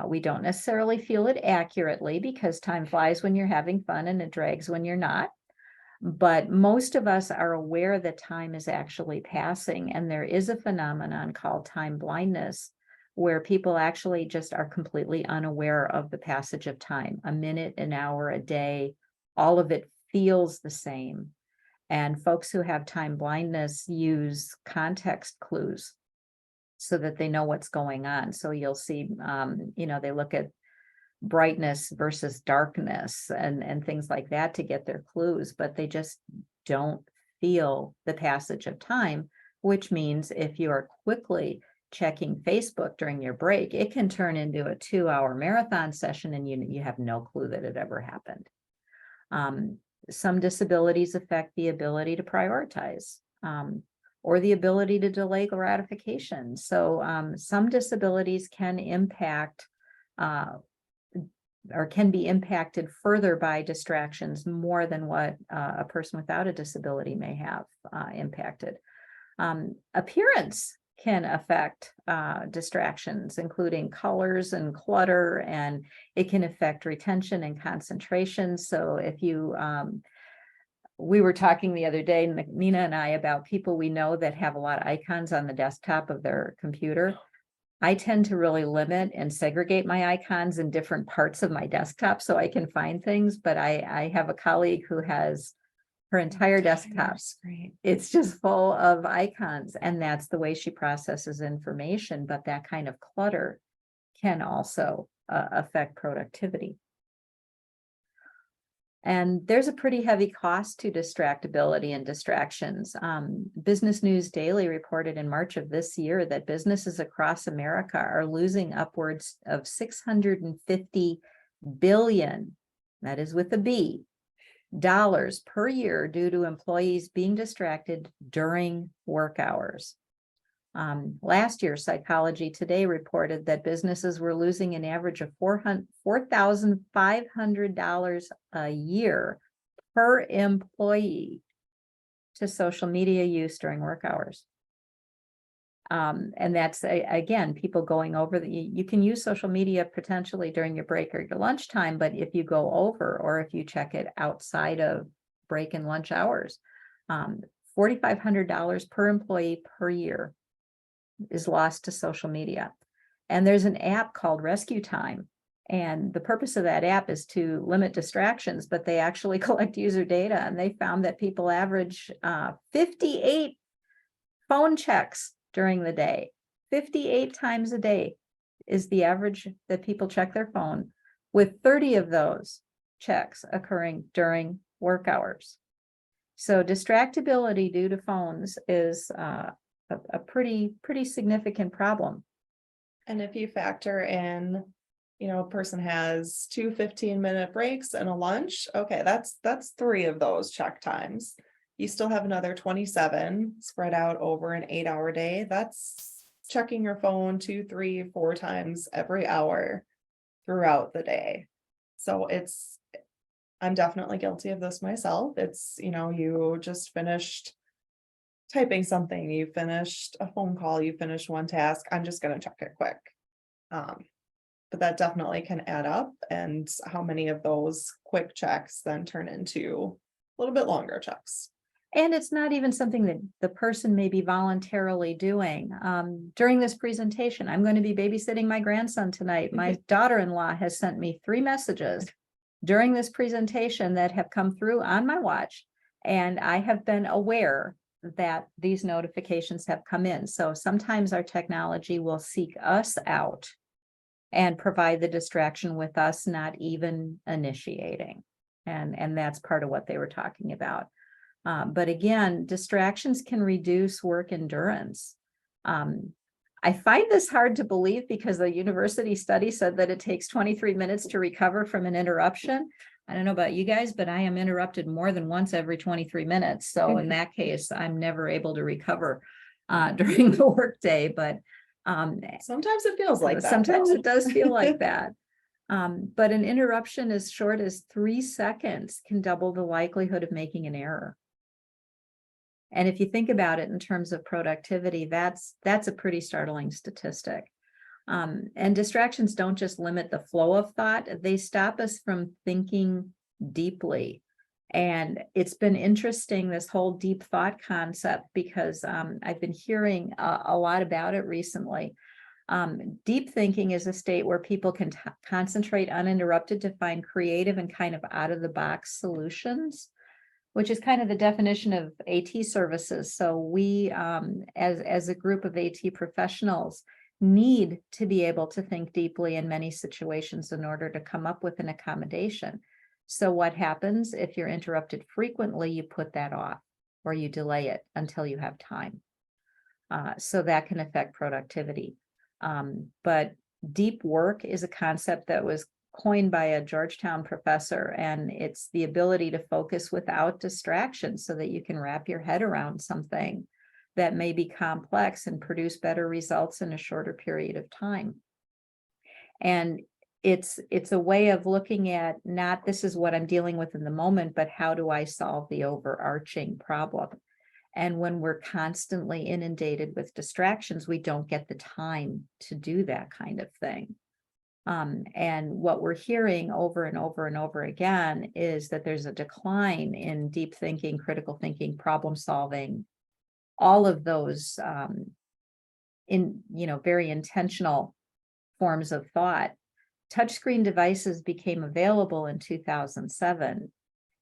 Speaker 2: We don't necessarily feel it accurately because time flies when you're having fun and it drags when you're not. But most of us are aware that time is actually passing, and there is a phenomenon called time blindness where people actually just are completely unaware of the passage of time. A minute, an hour, a day, all of it feels the same. And folks who have time blindness use context clues so that they know what's going on. So you'll see, they look at brightness versus darkness and things like that to get their clues, but they just don't feel the passage of time, which means if you are quickly checking Facebook during your break, it can turn into a 2-hour marathon session and you have no clue that it ever happened. Some disabilities affect the ability to prioritize or the ability to delay gratification. So some disabilities can impact or can be impacted further by distractions more than what a person without a disability may have impacted. Appearance can affect distractions, including colors and clutter, and it can affect retention and concentration. So if you, we were talking the other day, Nina and I, about people we know that have a lot of icons on the desktop of their computer. I tend to really limit and segregate my icons in different parts of my desktop so I can find things, but I have a colleague who has her entire desktop. It's just full of icons, and that's the way she processes information. But that kind of clutter can also affect productivity. And there's a pretty heavy cost to distractibility and distractions. Business News Daily reported in March of this year that businesses across America are losing upwards of $650 billion, that is with a B, dollars per year due to employees being distracted during work hours. Last year, Psychology Today reported that businesses were losing an average of $4,500 a year per employee to social media use during work hours. And that's, again, people going over you can use social media potentially during your break or your lunchtime, but if you go over or if you check it outside of break and lunch hours, $4,500 per employee per year is lost to social media. And there's an app called Rescue Time, And the purpose of that app is to limit distractions, but they actually collect user data, and they found that people average 58 phone checks during the day. 58 times a day is the average that people check their phone, with 30 of those checks occurring during work hours. So distractibility due to phones is a pretty significant problem.
Speaker 3: And if you factor in, a person has 2 15-minute breaks and a lunch, okay, that's 3 of those check times. You still have another 27 spread out over an 8-hour day. That's checking your phone 2, 3, 4 times every hour throughout the day. So I'm definitely guilty of this myself. It's, you just finished typing something, you finished a phone call, you finished one task. I'm just going to check it quick. But that definitely can add up, and how many of those quick checks then turn into a little bit longer checks.
Speaker 2: And it's not even something that the person may be voluntarily doing. During this presentation, I'm going to be babysitting my grandson tonight. My daughter-in-law has sent me 3 messages during this presentation that have come through on my watch, and I have been aware that these notifications have come in. So sometimes our technology will seek us out and provide the distraction with us not even initiating. And that's part of what they were talking about. But again, distractions can reduce work endurance. I find this hard to believe because the university study said that it takes 23 minutes to recover from an interruption. I don't know about you guys, but I am interrupted more than once every 23 minutes. So in that case, I'm never able to recover during the workday. But
Speaker 3: sometimes it feels like that.
Speaker 2: Sometimes it does feel like that. But an interruption as short as 3 seconds can double the likelihood of making an error. And if you think about it in terms of productivity, that's a pretty startling statistic. And distractions don't just limit the flow of thought, they stop us from thinking deeply. And it's been interesting, this whole deep thought concept, because I've been hearing a lot about it recently. Deep thinking is a state where people can concentrate uninterrupted to find creative and kind of out of the box solutions, which is kind of the definition of AT services. So we, as a group of AT professionals, need to be able to think deeply in many situations in order to come up with an accommodation. So what happens if you're interrupted frequently? You put that off, or you delay it until you have time. So that can affect productivity. But deep work is a concept that was coined by a Georgetown professor, and it's the ability to focus without distraction so that you can wrap your head around something that may be complex and produce better results in a shorter period of time. And it's a way of looking at not this is what I'm dealing with in the moment, but how do I solve the overarching problem? And when we're constantly inundated with distractions, we don't get the time to do that kind of thing. And what we're hearing over and over and over again is that there's a decline in deep thinking, critical thinking, problem solving, all of those very intentional forms of thought. Touchscreen devices became available in 2007.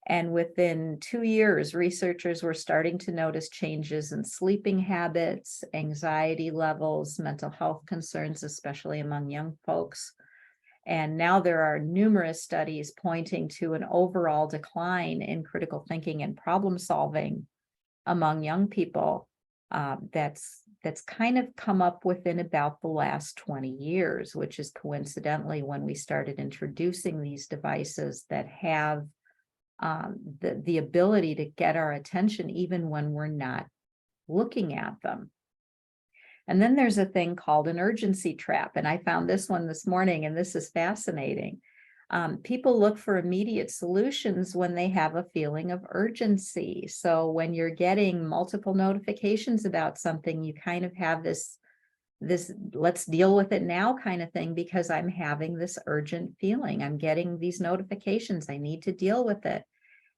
Speaker 2: And within 2 years, researchers were starting to notice changes in sleeping habits, anxiety levels, mental health concerns, especially among young folks. And now there are numerous studies pointing to an overall decline in critical thinking and problem solving among young people. That's kind of come up within about the last 20 years, which is coincidentally when we started introducing these devices that have the ability to get our attention even when we're not looking at them. And then there's a thing called an urgency trap. And I found this one this morning, and this is fascinating. People look for immediate solutions when they have a feeling of urgency. So when you're getting multiple notifications about something, you kind of have this let's deal with it now kind of thing, because I'm having this urgent feeling. I'm getting these notifications. I need to deal with it.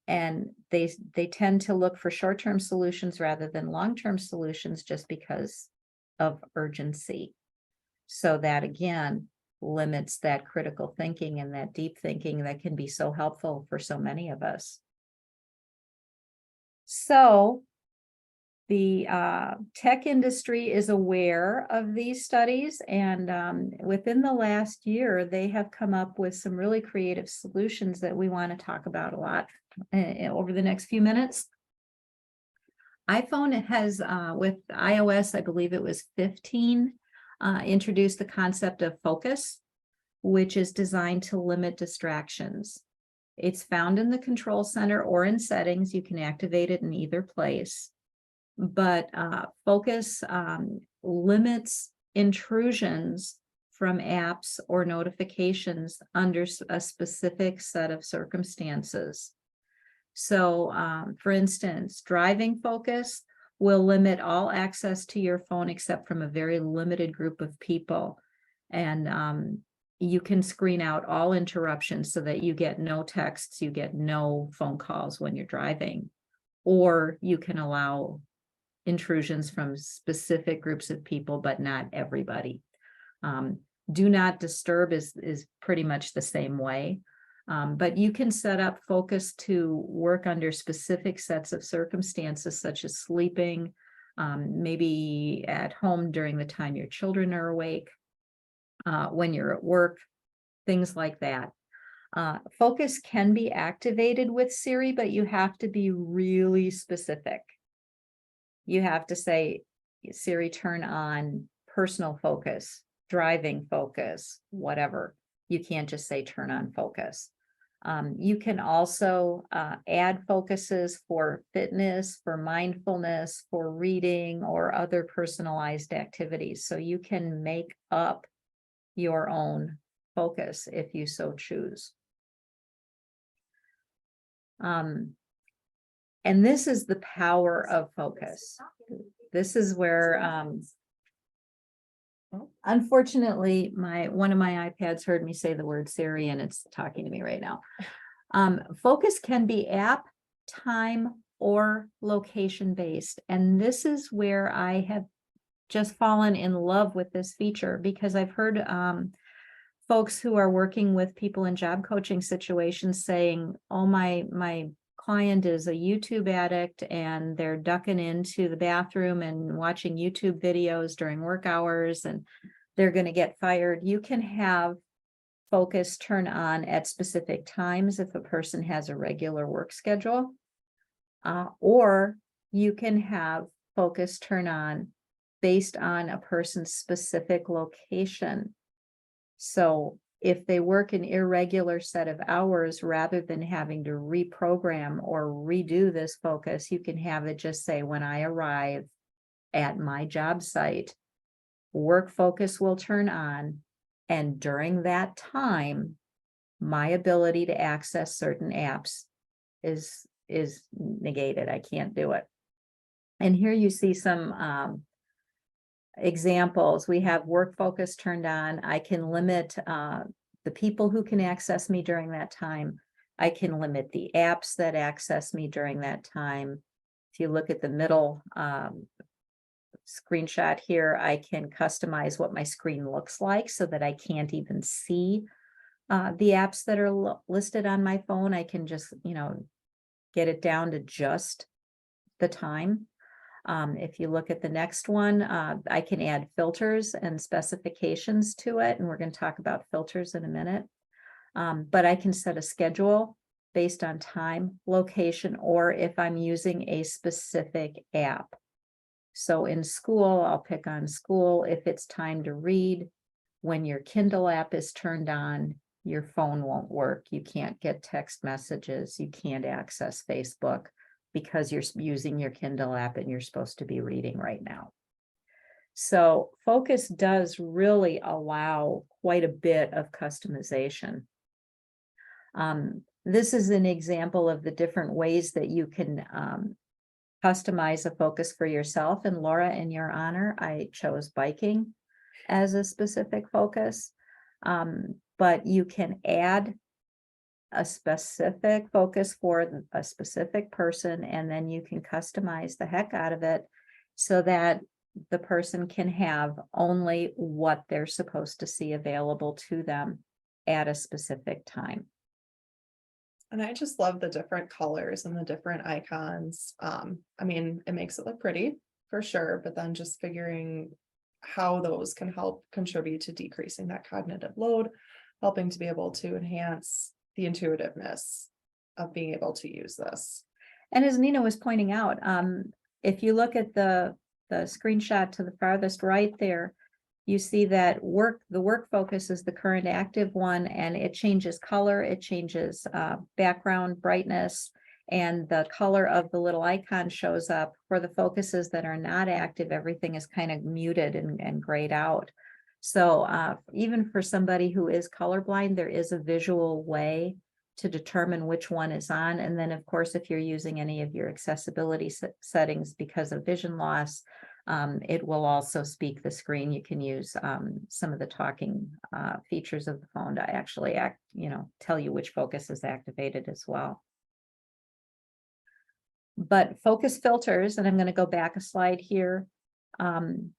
Speaker 2: And they tend to look for short-term solutions rather than long-term solutions just because of urgency. So that again limits that critical thinking and that deep thinking that can be so helpful for so many of us. So the tech industry is aware of these studies, and within the last year, they have come up with some really creative solutions that we want to talk about a lot over the next few minutes. iPhone has, with iOS, I believe it was 15, introduced the concept of focus, which is designed to limit distractions. It's found in the control center or in settings. You can activate it in either place. But focus limits intrusions from apps or notifications under a specific set of circumstances. So, for instance, driving focus will limit all access to your phone except from a very limited group of people. And you can screen out all interruptions so that you get no texts, you get no phone calls when you're driving, or you can allow intrusions from specific groups of people, but not everybody. Do not disturb is pretty much the same way. But you can set up focus to work under specific sets of circumstances, such as sleeping, maybe at home during the time your children are awake, when you're at work, things like that. Focus can be activated with Siri, but you have to be really specific. You have to say, Siri, turn on personal focus, driving focus, whatever. You can't just say turn on focus. You can also add focuses for fitness, for mindfulness, for reading, or other personalized activities. So you can make up your own focus if you so choose. And this is the power of focus. This is where, unfortunately, one of my iPads heard me say the word Siri, and it's talking to me right now. Focus can be app, time, or location based. And this is where I have just fallen in love with this feature, because I've heard folks who are working with people in job coaching situations saying, oh, my client is a YouTube addict and they're ducking into the bathroom and watching YouTube videos during work hours and they're going to get fired. You can have focus turn on at specific times if a person has a regular work schedule, or you can have focus turn on based on a person's specific location. So if they work an irregular set of hours, rather than having to reprogram or redo this focus, you can have it just say, when I arrive at my job site, work focus will turn on. And during that time, my ability to access certain apps is negated. I can't do it. And here you see some examples. We have work focus turned on. I can limit the people who can access me during that time. I can limit the apps that access me during that time. If you look at the middle screenshot here, I can customize what my screen looks like so that I can't even see the apps that are listed on my phone. I can just, get it down to just the time. If you look at the next one, I can add filters and specifications to it, and we're going to talk about filters in a minute. But I can set a schedule based on time, location, or if I'm using a specific app. So in school, I'll pick on school. If it's time to read, when your Kindle app is turned on, your phone won't work. You can't get text messages. You can't access Facebook, because you're using your Kindle app and you're supposed to be reading right now. So focus does really allow quite a bit of customization. This is an example of the different ways that you can customize a focus for yourself. And Laura, in your honor, I chose biking as a specific focus, but you can add a specific focus for a specific person, and then you can customize the heck out of it so that the person can have only what they're supposed to see available to them at a specific time.
Speaker 3: And I just love the different colors and the different icons. I mean, it makes it look pretty for sure, but then just figuring how those can help contribute to decreasing that cognitive load, helping to be able to enhance the intuitiveness of being able to use this.
Speaker 2: And as Nina was pointing out, if you look at the screenshot to the farthest right there, you see that the work focus is the current active one, and it changes color, it changes background brightness, and the color of the little icon shows up. For the focuses that are not active, everything is kind of muted and grayed out. So even for somebody who is colorblind, there is a visual way to determine which one is on. And then, of course, if you're using any of your accessibility settings because of vision loss, it will also speak the screen. You can use some of the talking features of the phone to actually tell you which focus is activated as well. But focus filters, and I'm going to go back a slide here. I'm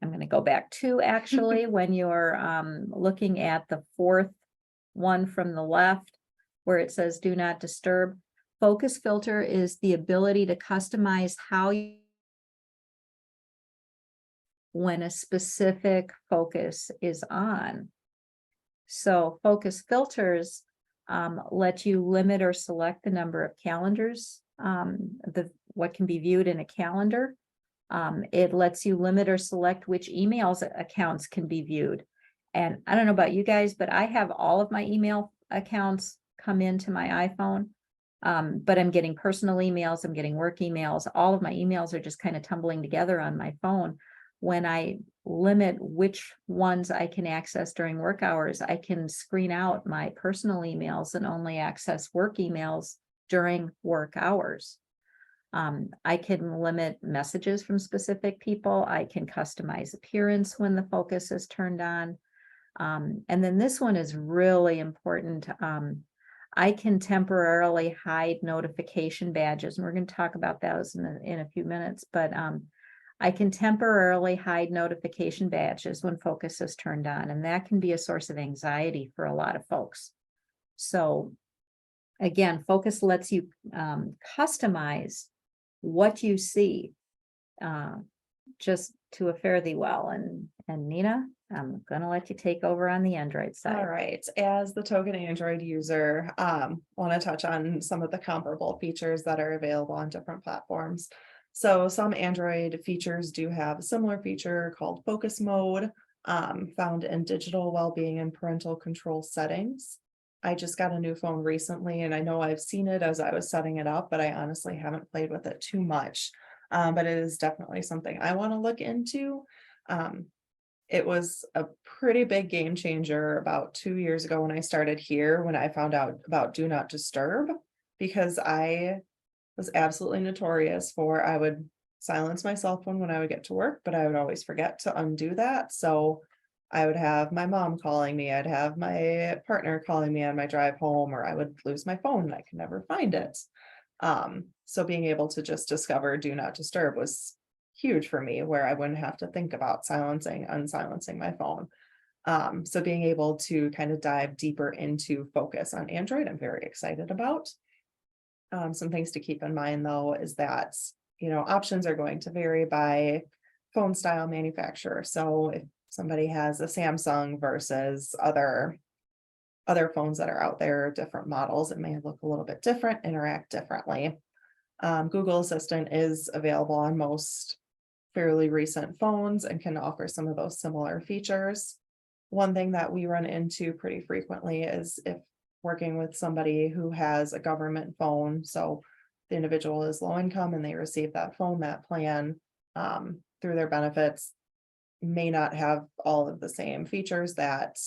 Speaker 2: going to go back to actually when you're looking at the fourth one from the left, where it says do not disturb. Focus filter is the ability to customize how you, when a specific focus is on. So focus filters let you limit or select the number of calendars, what can be viewed in a calendar. It lets you limit or select which emails accounts can be viewed. And I don't know about you guys, but I have all of my email accounts come into my iPhone, but I'm getting personal emails, I'm getting work emails. All of my emails are just kind of tumbling together on my phone. When I limit which ones I can access during work hours, I can screen out my personal emails and only access work emails during work hours. I can limit messages from specific people. I can customize appearance when the focus is turned on. And then this one is really important. I can temporarily hide notification badges, and we're going to talk about those in a few minutes, but I can temporarily hide notification badges when focus is turned on, and that can be a source of anxiety for a lot of folks. So again, focus lets you customize what you see just to a fare thee well. And Nina, I'm going to let you take over on the Android side.
Speaker 3: All right. As the token Android user, want to touch on some of the comparable features that are available on different platforms. So some Android features do have a similar feature called focus mode, found in digital well-being and parental control settings. I just got a new phone recently, and I know I've seen it as I was setting it up, but I honestly haven't played with it too much. But it is definitely something I want to look into. It was a pretty big game changer about 2 years ago when I started here, when I found out about do not disturb, because I was absolutely notorious for, I would silence my cell phone when I would get to work, but I would always forget to undo that. So I would have my mom calling me, I'd have my partner calling me on my drive home, or I would lose my phone and I could never find it. So being able to just discover do not disturb was huge for me, where I wouldn't have to think about unsilencing my phone. So being able to kind of dive deeper into focus on Android, I'm very excited about. Some things to keep in mind though, is that, options are going to vary by phone style manufacturer. So if somebody has a Samsung versus other phones that are out there, different models, it may look a little bit different, interact differently. Google Assistant is available on most fairly recent phones and can offer some of those similar features. One thing that we run into pretty frequently is if working with somebody who has a government phone, so the individual is low income and they receive that phone, that plan through their benefits, may not have all of the same features that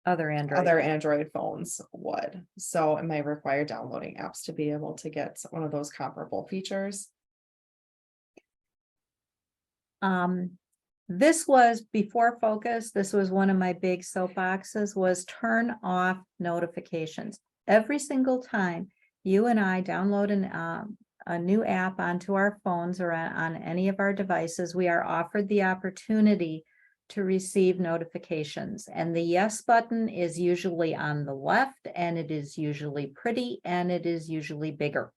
Speaker 2: Other
Speaker 3: Android phones would. So it may require downloading apps to be able to get one of those comparable features.
Speaker 2: This was before focus. This was one of my big soapboxes, was turn off notifications. Every single time you and I download a new app onto our phones or on any of our devices, we are offered the opportunity to receive notifications. And the yes button is usually on the left, and it is usually pretty, and it is usually bigger.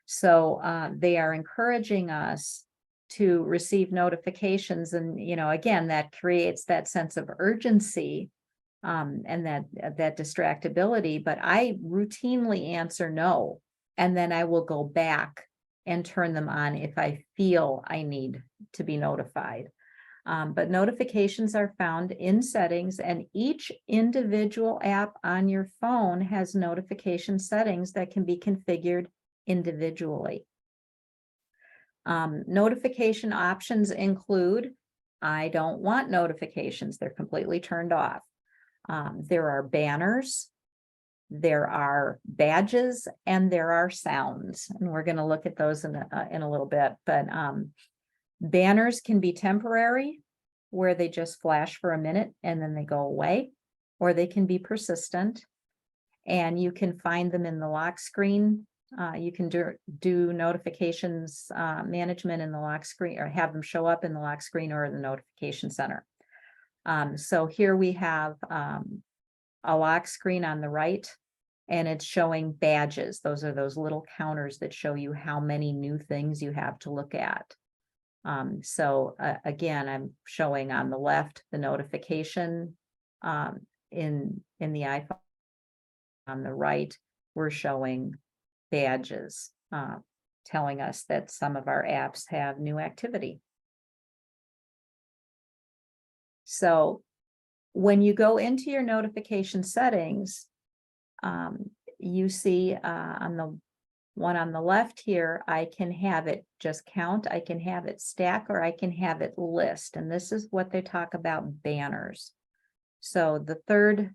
Speaker 2: So they are encouraging us to receive notifications. And, again, that creates that sense of urgency and that distractibility. But I routinely answer no, and then I will go back and turn them on if I feel I need to be notified. But notifications are found in settings, and each individual app on your phone has notification settings that can be configured individually. Notification options include, I don't want notifications, they're completely turned off. There are banners, there are badges, and there are sounds, and we're going to look at those in a little bit. But banners can be temporary, where they just flash for a minute and then they go away, or they can be persistent, and you can find them in the lock screen. You can do notifications management in the lock screen, or have them show up in the lock screen or the notification center. So here we have a lock screen on the right, and it's showing badges. Those are those little counters that show you how many new things you have to look at. So again, I'm showing on the left the notification in the iPhone. On the right, we're showing badges telling us that some of our apps have new activity. So when you go into your notification settings, you see on the one on the left here, I can have it just count, I can have it stack, or I can have it list. And this is what they talk about banners. So the third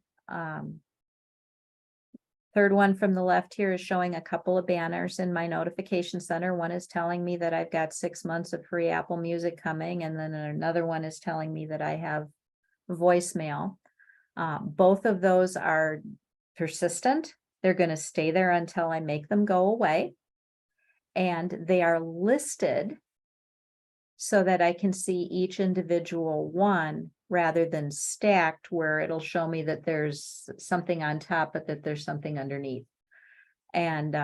Speaker 2: one from the left here is showing a couple of banners in my notification center. One is telling me that I've got 6 months of free Apple Music coming, and then another one is telling me that I have voicemail. Both of those are persistent. They're going to stay there until I make them go away. And they are listed so that I can see each individual one, rather than stacked, where it'll show me that there's something on top, but that there's something underneath. And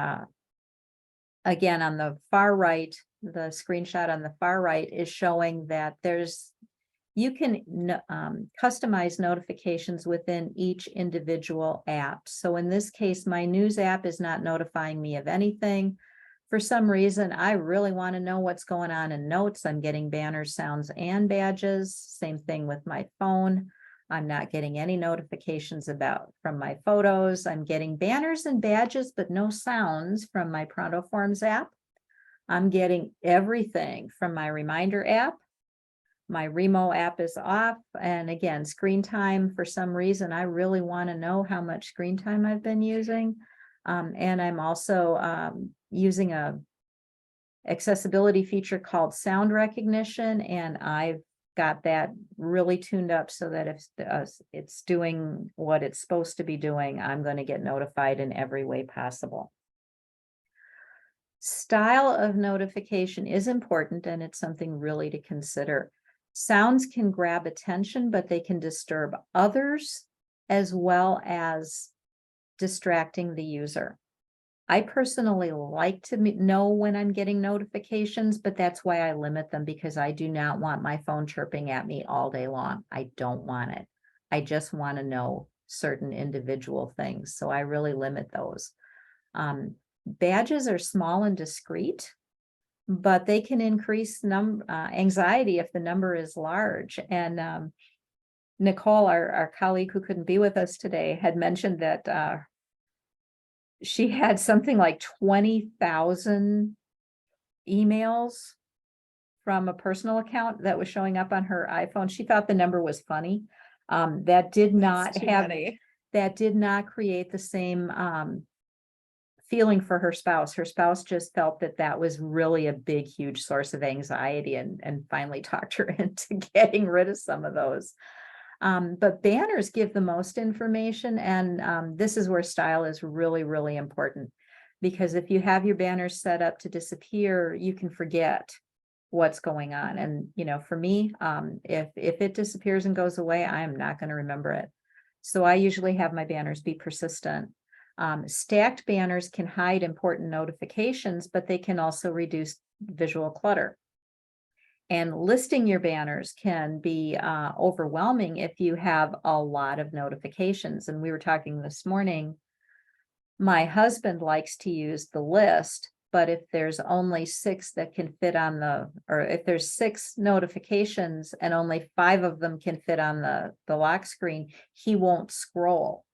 Speaker 2: again, on the far right, the screenshot on the far right is showing that you can customize notifications within each individual app. So in this case, my news app is not notifying me of anything. For some reason, I really want to know what's going on in notes. I'm getting banners, sounds, and badges. Same thing with my phone. I'm not getting any notifications from my photos. I'm getting banners and badges, but no sounds from my Pronto Forms app. I'm getting everything from my Reminder app. My Remo app is off. And again, screen time, for some reason, I really want to know how much screen time I've been using. And I'm also using a accessibility feature called sound recognition, and I've got that really tuned up so that if it's doing what it's supposed to be doing, I'm going to get notified in every way possible. Style of notification is important, and it's something really to consider. Sounds can grab attention, but they can disturb others as well as distracting the user. I personally like to know when I'm getting notifications, but that's why I limit them, because I do not want my phone chirping at me all day long. I don't want it. I just want to know certain individual things. So I really limit those. Badges are small and discreet, but they can increase anxiety if the number is large. And Nicole, our colleague who couldn't be with us today, had mentioned that she had something like 20,000 emails from a personal account that was showing up on her iPhone. She thought the number was funny. That did not create the same feeling for her spouse. Her spouse just felt that was really a big, huge source of anxiety, and finally talked her into getting rid of some of those. But banners give the most information, and this is where style is really, really important, Because if you have your banners set up to disappear, you can forget what's going on. And, for me, if it disappears and goes away, I'm not going to remember it. So I usually have my banners be persistent. Stacked banners can hide important notifications, but they can also reduce visual clutter. And listing your banners can be overwhelming if you have a lot of notifications. And we were talking this morning, my husband likes to use the list, but if there's only 6 that can fit on or if there's 6 notifications and only 5 of them can fit on the lock screen, he won't scroll.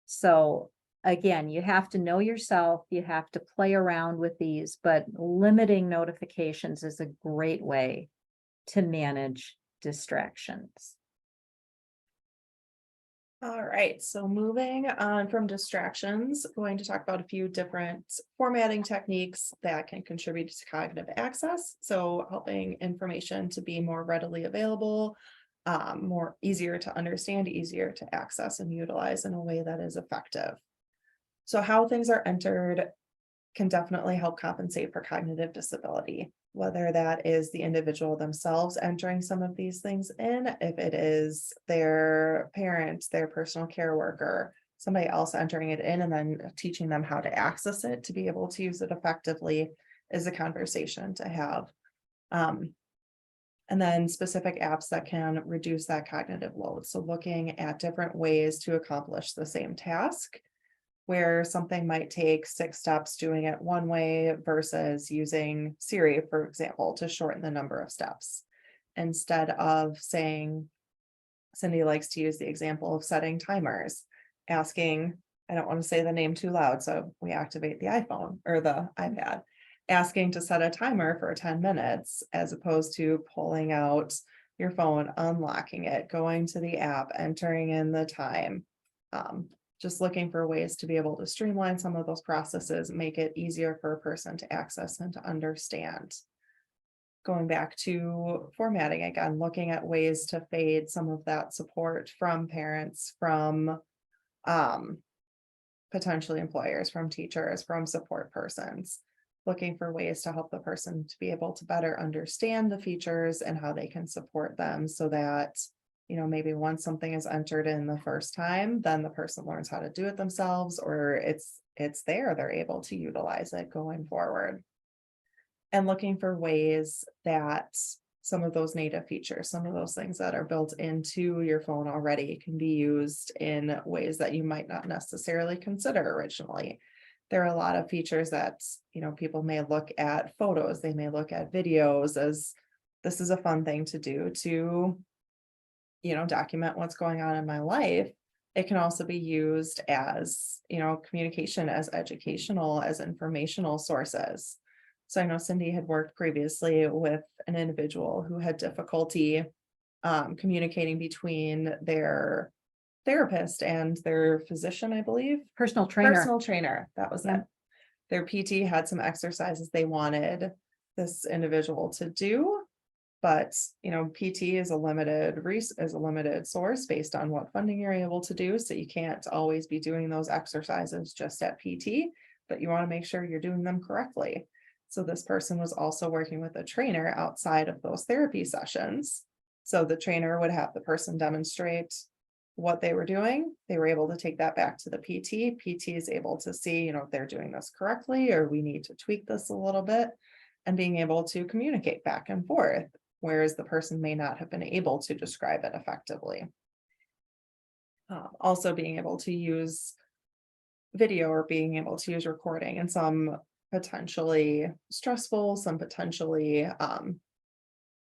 Speaker 2: So again, you have to know yourself, you have to play around with these, but limiting notifications is a great way to manage distractions.
Speaker 3: All right, so moving on from distractions, going to talk about a few different formatting techniques that can contribute to cognitive access. So helping information to be more readily available, more easier to understand, easier to access and utilize in a way that is effective. So how things are entered can definitely help compensate for cognitive disability, whether that is the individual themselves entering some of these things in, if it is their parents, their personal care worker, somebody else entering it in and then teaching them how to access it to be able to use it effectively is a conversation to have. And then specific apps that can reduce that cognitive load. So looking at different ways to accomplish the same task, where something might take 6 steps doing it one way versus using Siri, for example, to shorten the number of steps. Instead of saying, Cindi likes to use the example of setting timers, asking, I don't want to say the name too loud, so we activate the iPhone or the iPad, asking to set a timer for 10 minutes, as opposed to pulling out your phone, unlocking it, going to the app, entering in the time. Just looking for ways to be able to streamline some of those processes, make it easier for a person to access and to understand. Going back to formatting again, looking at ways to fade some of that support from parents, from potentially employers, from teachers, from support persons, looking for ways to help the person to be able to better understand the features and how they can support them so that maybe once something is entered in the first time, then the person learns how to do it themselves, or it's there, they're able to utilize it going forward. And looking for ways that some of those native features, some of those things that are built into your phone already can be used in ways that you might not necessarily consider originally. There are a lot of features that, people may look at photos, they may look at videos as this is a fun thing to do to document what's going on in my life. It can also be used as, communication, as educational, as informational sources. So I know Cindi had worked previously with an individual who had difficulty communicating between their therapist and their physician, I believe.
Speaker 2: Personal trainer.
Speaker 3: That was it. Their PT had some exercises they wanted this individual to do. But, PT is a limited source based on what funding you're able to do. So you can't always be doing those exercises just at PT, but you want to make sure you're doing them correctly. So this person was also working with a trainer outside of those therapy sessions. So the trainer would have the person demonstrate what they were doing. They were able to take that back to the PT. PT is able to see, if they're doing this correctly, or we need to tweak this a little bit, and being able to communicate back and forth. Whereas the person may not have been able to describe it effectively. Also being able to use video or being able to use recording in some potentially stressful, some potentially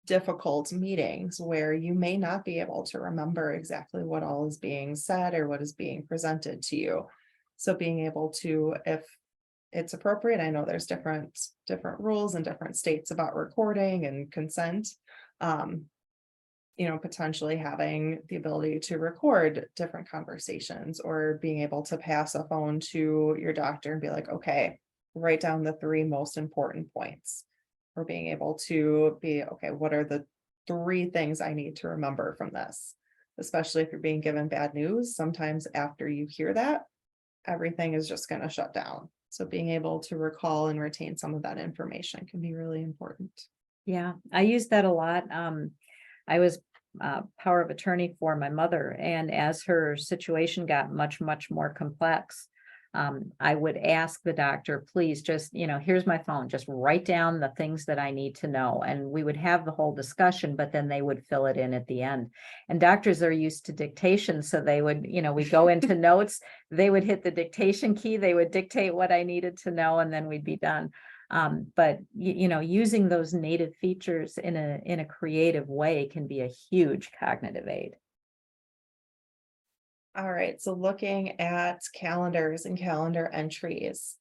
Speaker 3: difficult meetings where you may not be able to remember exactly what all is being said or what is being presented to you. So being able to, if it's appropriate, I know there's different rules in different states about recording and consent, potentially having the ability to record different conversations, or being able to pass a phone to your doctor and be like, okay, write down the 3 most important points, or being able to be, okay, what are the 3 things I need to remember from this? Especially if you're being given bad news, sometimes after you hear that, everything is just going to shut down. So being able to recall and retain some of that information can be really important.
Speaker 2: Yeah, I use that a lot. I was power of attorney for my mother, and as her situation got much, much more complex, I would ask the doctor, please just, here's my phone, just write down the things that I need to know. And we would have the whole discussion, but then they would fill it in at the end. And doctors are used to dictation. So they would, we go into notes, they would hit the dictation key, they would dictate what I needed to know, and then we'd be done. But using those native features in a creative way can be a huge cognitive aid.
Speaker 3: All right, so looking at calendars and calendar entries,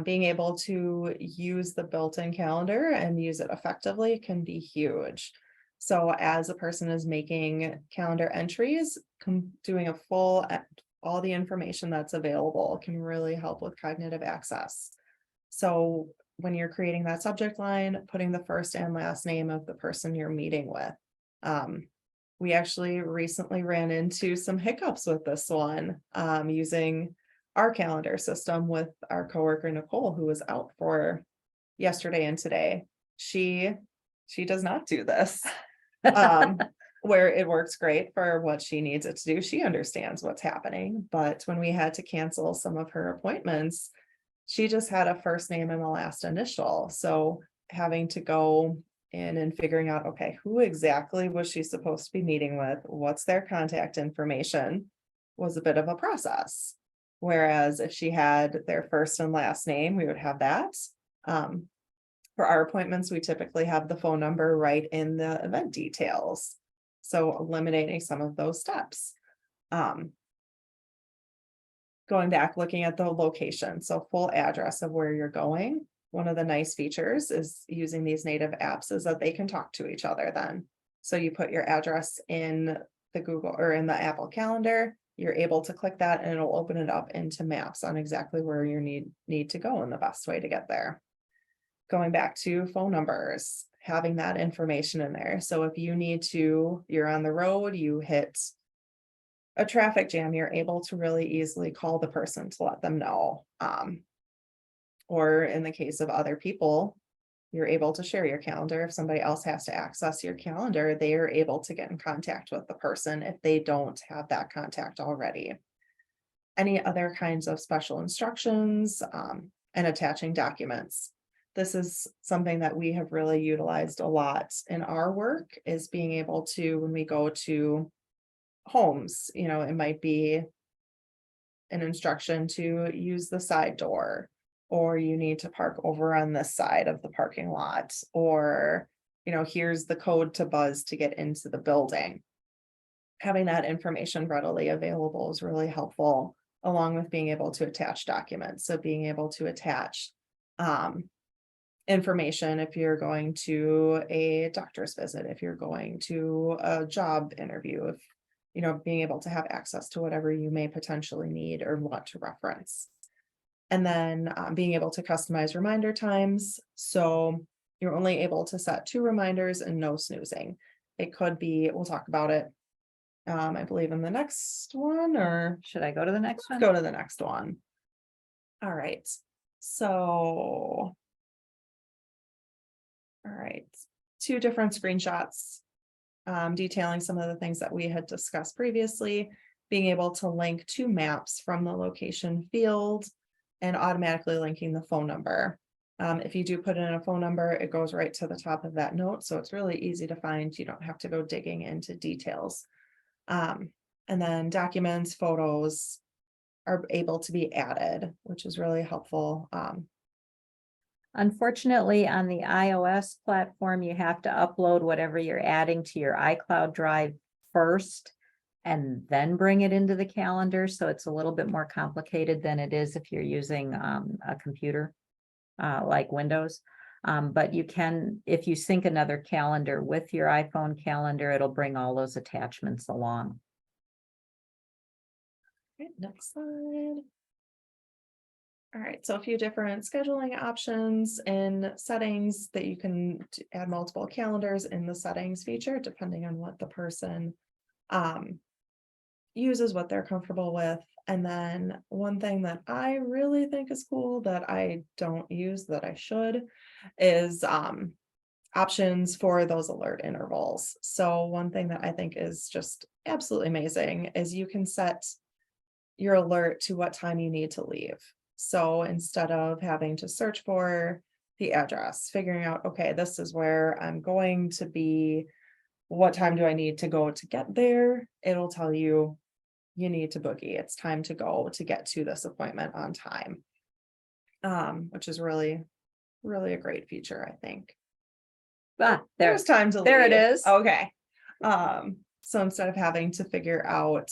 Speaker 3: being able to use the built-in calendar and use it effectively can be huge. So as a person is making calendar entries, doing a full, all the information that's available can really help with cognitive access. So when you're creating that subject line, putting the first and last name of the person you're meeting with. We actually recently ran into some hiccups with this one, using our calendar system with our coworker Nicole, who was out for yesterday and today. She does not do this. Where it works great for what she needs it to do. She understands what's happening, but when we had to cancel some of her appointments, she just had a first name and a last initial. So having to go in and figuring out, okay, who exactly was she supposed to be meeting with? What's their contact information was a bit of a process. Whereas if she had their first and last name, we would have that. For our appointments, we typically have the phone number right in the event details. So eliminating some of those steps. Going back, looking at the location, so full address of where you're going. One of the nice features is using these native apps is that they can talk to each other then. So you put your address in the Google or in the Apple Calendar, you're able to click that and it'll open it up into maps on exactly where you need to go and the best way to get there. Going back to phone numbers, having that information in there. So if you're on the road, you hit a traffic jam, you're able to really easily call the person to let them know. Or in the case of other people, you're able to share your calendar. If somebody else has to access your calendar, they are able to get in contact with the person if they don't have that contact already. Any other kinds of special instructions, and attaching documents. This is something that we have really utilized a lot in our work, is being able to, when we go to homes, it might be an instruction to use the side door, or you need to park over on this side of the parking lot, or, here's the code to buzz to get into the building. Having that information readily available is really helpful, along with being able to attach documents. So being able to attach information if you're going to a doctor's visit, if you're going to a job interview, if being able to have access to whatever you may potentially need or want to reference. And then being able to customize reminder times. So you're only able to set 2 reminders and no snoozing. It could be, we'll talk about it, I believe in the next one, or
Speaker 2: Should I go to the next one?
Speaker 3: go to the next one. All right. So, all right. 2 different screenshots. Detailing some of the things that we had discussed previously, being able to link to maps from the location field and automatically linking the phone number. If you do put in a phone number, it goes right to the top of that note. So it's really easy to find. You don't have to go digging into details. And then documents, photos are able to be added, which is really helpful.
Speaker 2: Unfortunately, on the iOS platform, you have to upload whatever you're adding to your iCloud drive first and then bring it into the calendar. So it's a little bit more complicated than it is if you're using a computer like Windows. But you can, if you sync another calendar with your iPhone calendar, it'll bring all those attachments along.
Speaker 3: Okay, next slide. All right, so a few different scheduling options and settings that you can add multiple calendars in the settings feature, depending on what the person uses what they're comfortable with. And then one thing that I really think is cool that I don't use that I should is options for those alert intervals. So one thing that I think is just absolutely amazing is you can set your alert to what time you need to leave. So instead of having to search for the address, figuring out, okay, this is where I'm going to be, what time do I need to go to get there? It'll tell you, you need to boogie. It's time to go to get to this appointment on time. Which is really, really a great feature, I think. There's time to
Speaker 2: there it
Speaker 3: leave.
Speaker 2: is.
Speaker 3: Okay. So instead of having to figure out,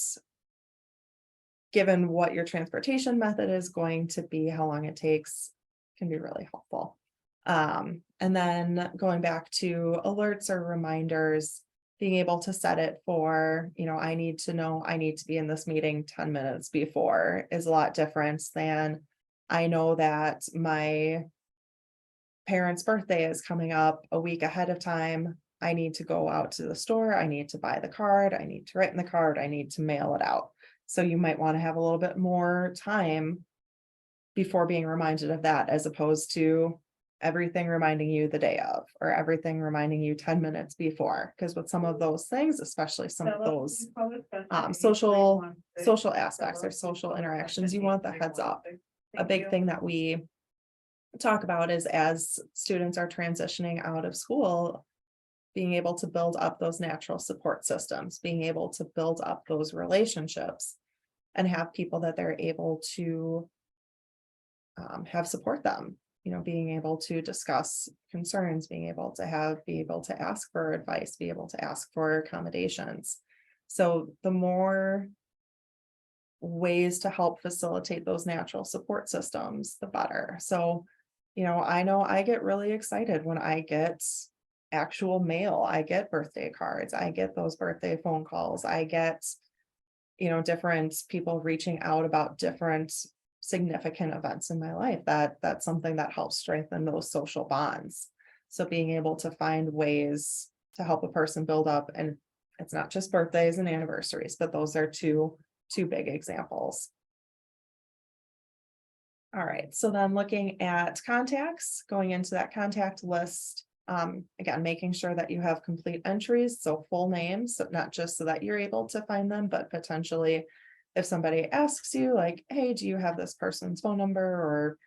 Speaker 3: given what your transportation method is going to be, how long it takes, can be really helpful. And then going back to alerts or reminders, being able to set it for, I need to know I need to be in this meeting 10 minutes before is a lot different than I know that my parents' birthday is coming up a week ahead of time. I need to go out to the store. I need to buy the card. I need to write in the card. I need to mail it out. So you might want to have a little bit more time before being reminded of that, as opposed to everything reminding you the day of, or everything reminding you 10 minutes before. Because with some of those things, especially some of those social aspects or social interactions, you want the heads up. A big thing that we talk about is, as students are transitioning out of school, being able to build up those natural support systems, being able to build up those relationships and have people that they're able to have support them, being able to discuss concerns, be able to ask for advice, be able to ask for accommodations. So the more ways to help facilitate those natural support systems, the better. So, I know I get really excited when I get actual mail. I get birthday cards. I get those birthday phone calls. I get, different people reaching out about different significant events in my life. That's something that helps strengthen those social bonds. So being able to find ways to help a person build up, and it's not just birthdays and anniversaries, but those are two big examples. All right, so then looking at contacts, going into that contact list, again, making sure that you have complete entries, so full names, so not just so that you're able to find them, but potentially if somebody asks you like, hey, do you have this person's phone number, or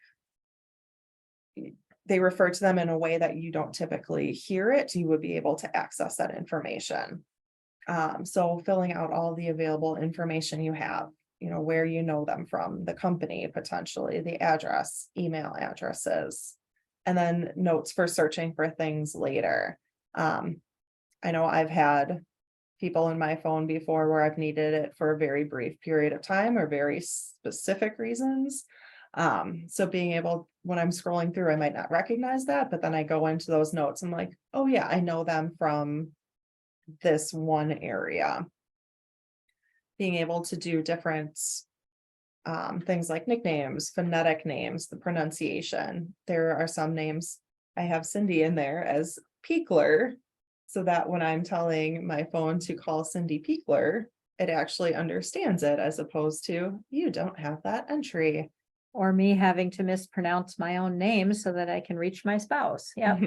Speaker 3: they refer to them in a way that you don't typically hear it, you would be able to access that information. So filling out all the available information you have, where you know them from, the company, potentially the address, email addresses, and then notes for searching for things later. I know I've had people in my phone before where I've needed it for a very brief period of time or very specific reasons. So being able, when I'm scrolling through, I might not recognize that, but then I go into those notes, I'm like, oh yeah, I know them from this one area. Being able to do different things like nicknames, phonetic names, the pronunciation. There are some names, I have Cindi in there as Pichler, so that when I'm telling my phone to call Cindi Pichler, it actually understands it, as opposed to, you don't have that entry.
Speaker 2: Or me having to mispronounce my own name so that I can reach my spouse. Yeah.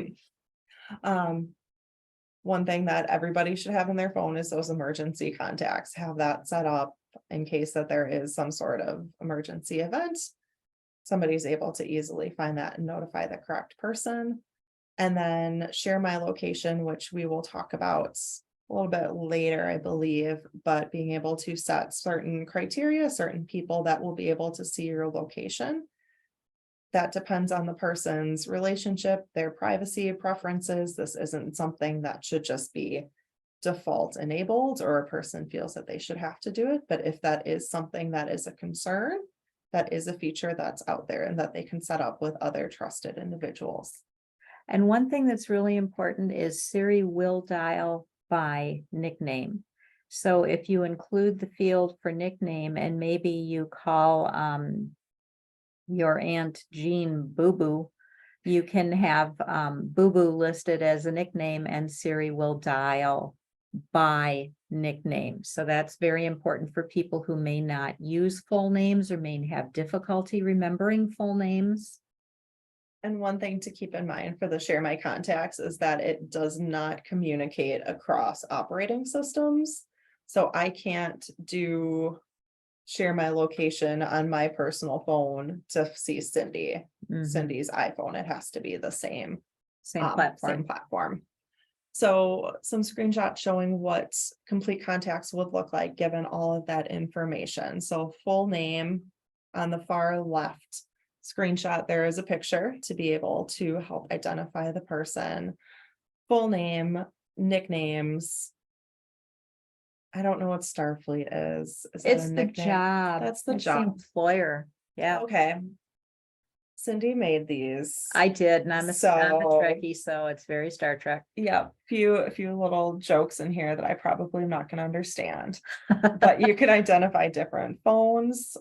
Speaker 3: One thing that everybody should have in their phone is those emergency contacts. Have that set up in case that there is some sort of emergency event. Somebody's able to easily find that and notify the correct person. And then share my location, which we will talk about a little bit later, I believe, but being able to set certain criteria, certain people that will be able to see your location. That depends on the person's relationship, their privacy preferences. This isn't something that should just be default enabled, or a person feels that they should have to do it. But if that is something that is a concern, that is a feature that's out there and that they can set up with other trusted individuals.
Speaker 2: And one thing that's really important is Siri will dial by nickname. So if you include the field for nickname and maybe you call your Aunt Jean Boo Boo, you can have Boo Boo listed as a nickname and Siri will dial by nicknames. So that's very important for people who may not use full names or may have difficulty remembering full names.
Speaker 3: And one thing to keep in mind for the share my contacts is that it does not communicate across operating systems. So I can't do share my location on my personal phone to see Cindy, Cindy's iPhone. It has to be the same
Speaker 2: Same platform.
Speaker 3: Same platform. So some screenshots showing what complete contacts would look like given all of that information. So full name on the far left screenshot, there is a picture to be able to help identify the person. Full name, nicknames. I don't know what Starfleet is. Is that
Speaker 2: It's
Speaker 3: a
Speaker 2: the
Speaker 3: nickname?
Speaker 2: job.
Speaker 3: That's the
Speaker 2: It's
Speaker 3: job.
Speaker 2: employer. Yeah,
Speaker 3: Okay. Cindy made these.
Speaker 2: I did, and I'm a
Speaker 3: So-
Speaker 2: Trekkie, so it's very Star Trek.
Speaker 3: Yeah, a few little jokes in here that I probably am not going to understand. But you can identify different phones,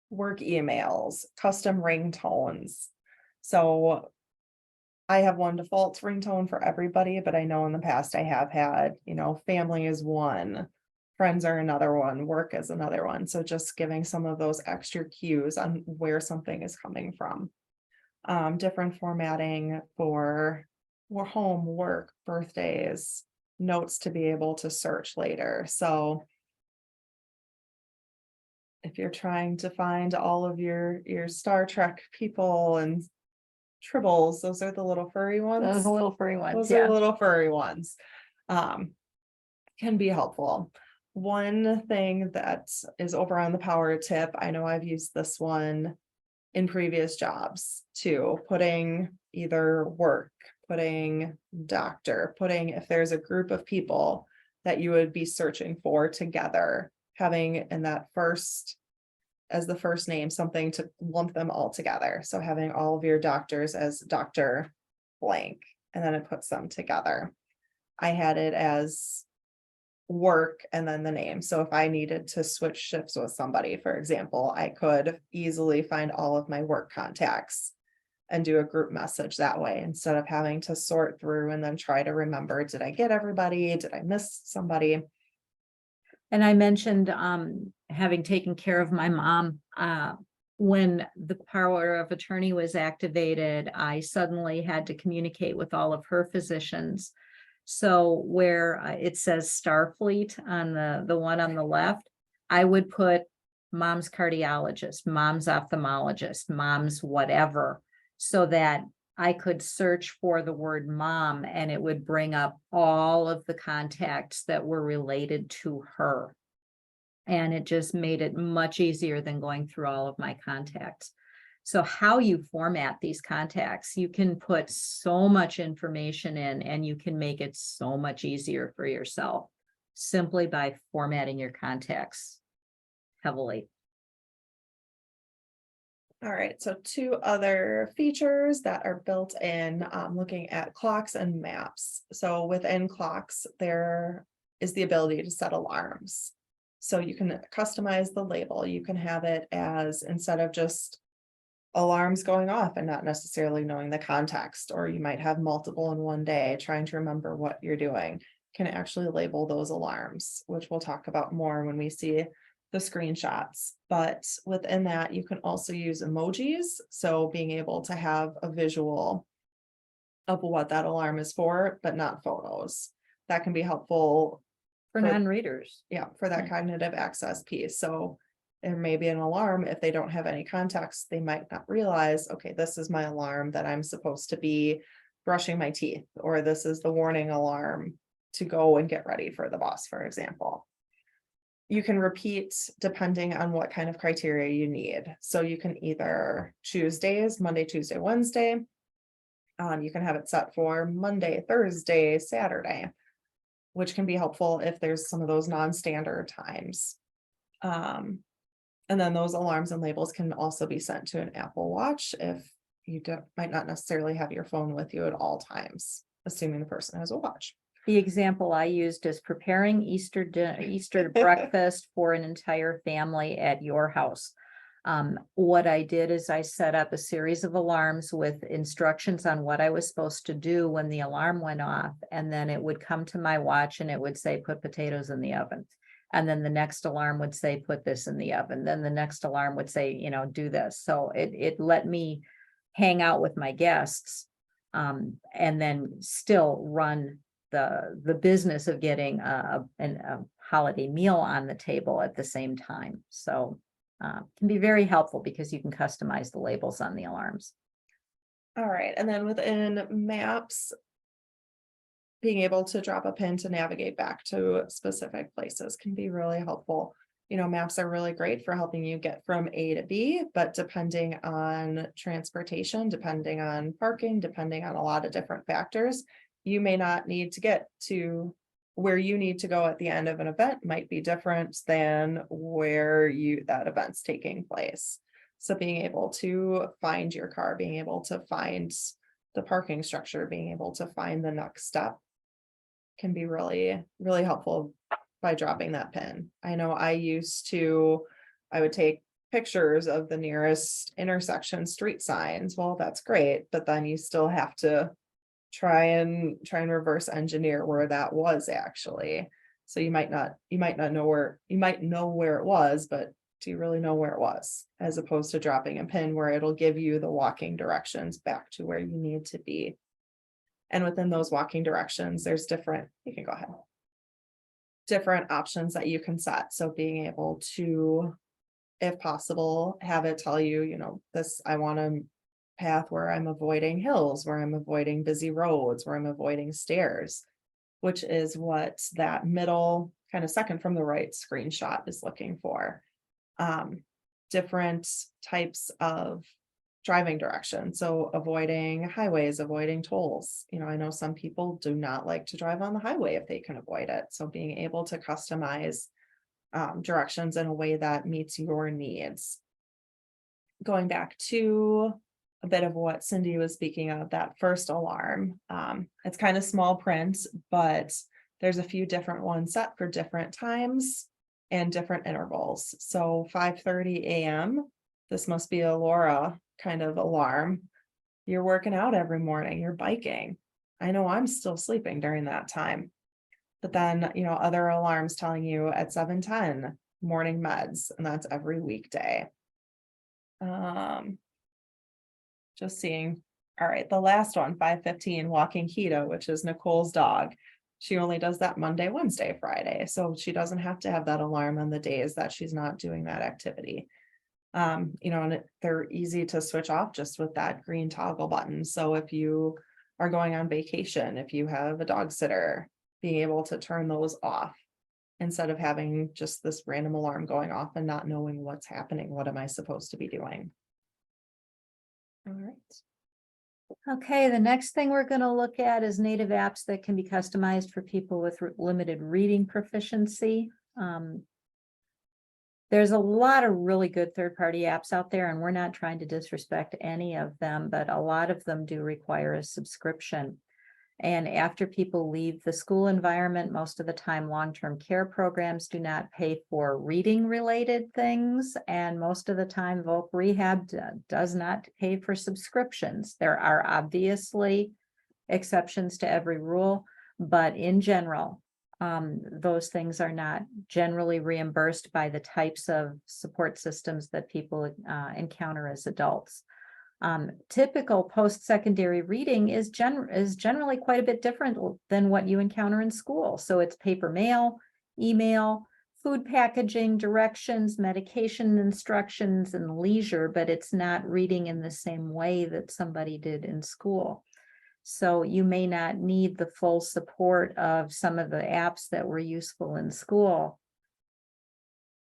Speaker 3: work emails, custom ringtones. So I have one default ringtone for everybody, but I know in the past I have had, family is one, friends are another one, work is another one. So just giving some of those extra cues on where something is coming from. Different formatting for home, work, birthdays, notes to be able to search later. So if you're trying to find all of your Star Trek people and tribbles, those are the little furry ones.
Speaker 2: Those little furry ones,
Speaker 3: Those are the little furry ones. Can be helpful. One thing that is over on the power tip, I know I've used this one in previous jobs too, putting either work, putting doctor, putting if there's a group of people that you would be searching for together, having in that first, as the first name, something to lump them all together. So having all of your doctors as Dr. blank, and then it puts them together. I had it as work and then the name. So if I needed to switch shifts with somebody, for example, I could easily find all of my work contacts and do a group message that way instead of having to sort through and then try to remember, did I get everybody? Did I miss somebody?
Speaker 2: And I mentioned having taken care of my mom. When the power of attorney was activated, I suddenly had to communicate with all of her physicians. So where it says Starfleet on the one on the left, I would put mom's cardiologist, mom's ophthalmologist, mom's whatever, so that I could search for the word mom and it would bring up all of the contacts that were related to her. And it just made it much easier than going through all of my contacts. So how you format these contacts, you can put so much information in and you can make it so much easier for yourself simply by formatting your contacts heavily.
Speaker 3: All right, so two other features that are built in, looking at clocks and maps. So within clocks, there is the ability to set alarms. So you can customize the label. You can have it as, instead of just alarms going off and not necessarily knowing the context, or you might have multiple in one day trying to remember what you're doing, can actually label those alarms, which we'll talk about more when we see the screenshots. But within that, you can also use emojis. So being able to have a visual of what that alarm is for, but not photos. That can be helpful
Speaker 2: For non-readers.
Speaker 3: yeah, for that cognitive access piece. So there may be an alarm. If they don't have any context, they might not realize, okay, this is my alarm that I'm supposed to be brushing my teeth, or this is the warning alarm to go and get ready for the boss, for example. You can repeat depending on what kind of criteria you need. So you can either choose days, Monday, Tuesday, Wednesday. You can have it set for Monday, Thursday, Saturday, which can be helpful if there's some of those non-standard times. And then those alarms and labels can also be sent to an Apple Watch if you might not necessarily have your phone with you at all times, assuming the person has a watch.
Speaker 2: The example I used is preparing Easter breakfast for an entire family at your house. What I did is I set up a series of alarms with instructions on what I was supposed to do when the alarm went off. And then it would come to my watch and it would say, put potatoes in the oven. And then the next alarm would say, put this in the oven. Then the next alarm would say, do this. So it let me hang out with my guests, and then still run the business of getting a holiday meal on the table at the same time. So can be very helpful because you can customize the labels on the alarms.
Speaker 3: All right, and then within maps, being able to drop a pin to navigate back to specific places can be really helpful. Maps are really great for helping you get from A to B, but depending on transportation, depending on parking, depending on a lot of different factors, you may not need to get to where you need to go at the end of an event might be different than where that event's taking place. So being able to find your car, being able to find the parking structure, being able to find the next step can be really, really helpful by dropping that pin. I know I would take pictures of the nearest intersection street signs. Well, that's great, but then you still have to try and reverse engineer where that was actually. So you might know where it was, but do you really know where it was? As opposed to dropping a pin where it'll give you the walking directions back to where you need to be. And within those walking directions, there's different options that you can set. So being able to, if possible, have it tell you, I want a path where I'm avoiding hills, where I'm avoiding busy roads, where I'm avoiding stairs, which is what that middle kind of second from the right screenshot is looking for. Different types of driving direction. So avoiding highways, avoiding tolls. I know some people do not like to drive on the highway if they can avoid it. So being able to customize directions in a way that meets your needs. Going back to a bit of what Cindi was speaking of, that first alarm. It's kind of small print, but there's a few different ones set for different times and different intervals. So 5:30 a.m. This must be a Laura kind of alarm. You're working out every morning, you're biking. I know I'm still sleeping during that time. But then, other alarms telling you at 7:10 morning meds, and that's every weekday. Just seeing. All right, the last one, 5:15 walking keto, which is Nicole's dog. She only does that Monday, Wednesday, Friday. So she doesn't have to have that alarm on the days that she's not doing that activity. And they're easy to switch off just with that green toggle button. So if you are going on vacation, if you have a dog sitter, being able to turn those off instead of having just this random alarm going off and not knowing what's happening. What am I supposed to be doing? All right.
Speaker 2: Okay, the next thing we're going to look at is native apps that can be customized for people with limited reading proficiency. There's a lot of really good third-party apps out there, and we're not trying to disrespect any of them, but a lot of them do require a subscription. And after people leave the school environment, most of the time, long-term care programs do not pay for reading-related things, and most of the time, Voc Rehab does not pay for subscriptions. There are obviously exceptions to every rule, but in general, those things are not generally reimbursed by the types of support systems that people encounter as adults. Typical post-secondary reading is generally quite a bit different than what you encounter in school. So it's paper mail, email, food packaging, directions, medication instructions, and leisure, but it's not reading in the same way that somebody did in school. So you may not need the full support of some of the apps that were useful in school.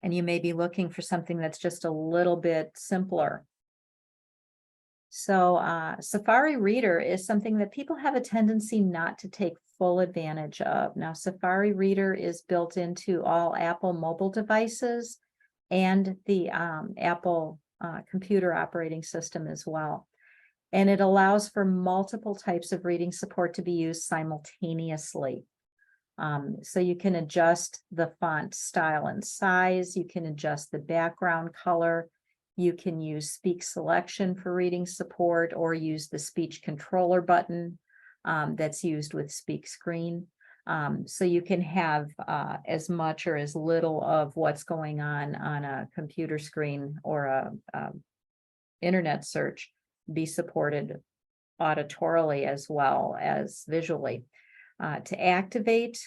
Speaker 2: And you may be looking for something that's just a little bit simpler. So Safari Reader is something that people have a tendency not to take full advantage of. Now, Safari Reader is built into all Apple mobile devices and the Apple computer operating system as well. And it allows for multiple types of reading support to be used simultaneously. So you can adjust the font style and size, you can adjust the background color, You can use speak selection for reading support or use the speech controller button that's used with speak screen. So you can have as much or as little of what's going on a computer screen or a internet search be supported auditorily as well as visually. To activate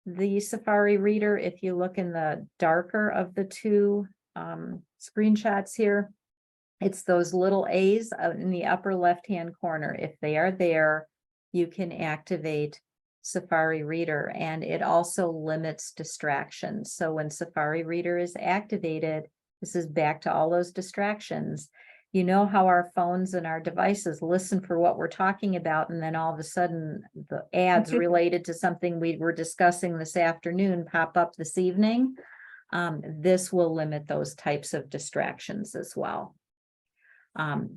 Speaker 2: the Safari reader, if you look in the darker of the two screenshots here, it's those little A's out in the upper left-hand corner. If they are there, you can activate Safari Reader, and it also limits distractions. So when Safari Reader is activated, this is back to all those distractions. You know how our phones and our devices listen for what we're talking about, and then all of a sudden the ads related to something we were discussing this afternoon pop up this evening. This will limit those types of distractions as well.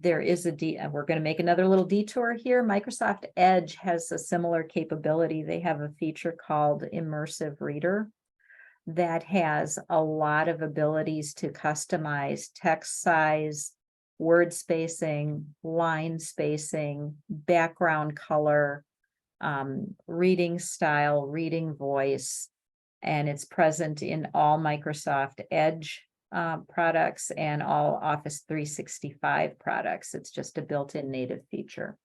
Speaker 2: There is we're going to make another little detour here. Microsoft Edge has a similar capability. They have a feature called Immersive Reader that has a lot of abilities to customize text size, word spacing, line spacing, background color, reading style, reading voice, and it's present in all Microsoft Edge products and all Office 365 products. It's just a built-in native feature.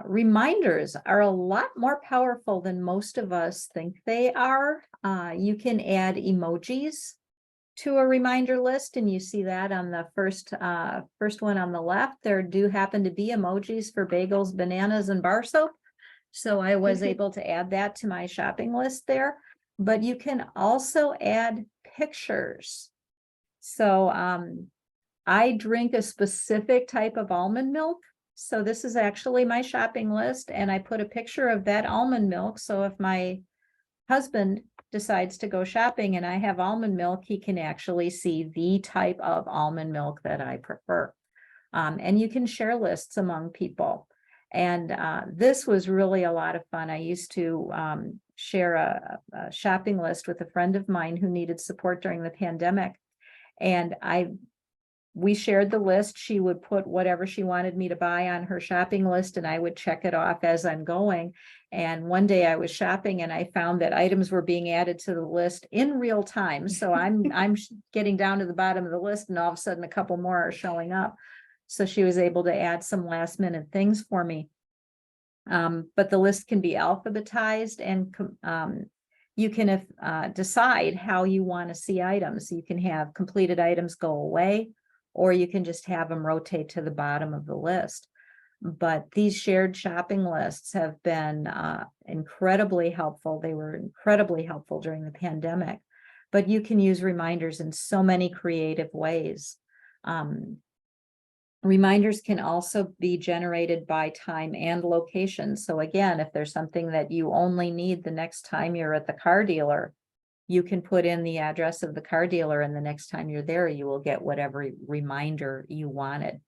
Speaker 2: Reminders are a lot more powerful than most of us think they are. You can add emojis to a reminder list, and you see that on the first one on the left. There do happen to be emojis for bagels, bananas, and bar soap. So I was able to add that to my shopping list there. But you can also add pictures. So I drink a specific type of almond milk. So this is actually my shopping list, and I put a picture of that almond milk. So if my husband decides to go shopping and I have almond milk, he can actually see the type of almond milk that I prefer. And you can share lists among people. And this was really a lot of fun. I used to share a shopping list with a friend of mine who needed support during the pandemic. And we shared the list. She would put whatever she wanted me to buy on her shopping list, and I would check it off as I'm going. And one day I was shopping and I found that items were being added to the list in real time. So I'm getting down to the bottom of the list, and all of a sudden a couple more are showing up. So she was able to add some last minute things for me. But the list can be alphabetized, and you can decide how you want to see items. You can have completed items go away, or you can just have them rotate to the bottom of the list. But these shared shopping lists have been incredibly helpful. They were incredibly helpful during the pandemic. But you can use reminders in so many creative ways. Reminders can also be generated by time and location. So again, if there's something that you only need the next time you're at the car dealer, you can put in the address of the car dealer, and the next time you're there, you will get whatever reminder you wanted.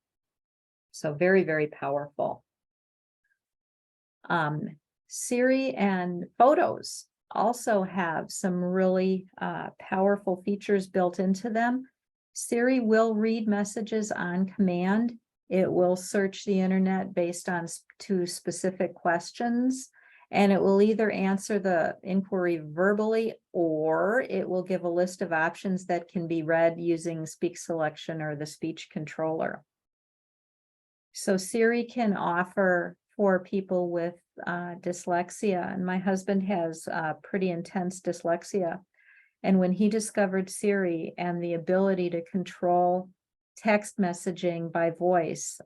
Speaker 2: So very, very powerful. Siri and Photos also have some really powerful features built into them. Siri will read messages on command. It will search the internet based on two specific questions, and it will either answer the inquiry verbally, or it will give a list of options that can be read using speak selection or the speech controller. So Siri can offer for people with dyslexia, and my husband has pretty intense dyslexia. And when he discovered Siri and the ability to control text messaging by voice,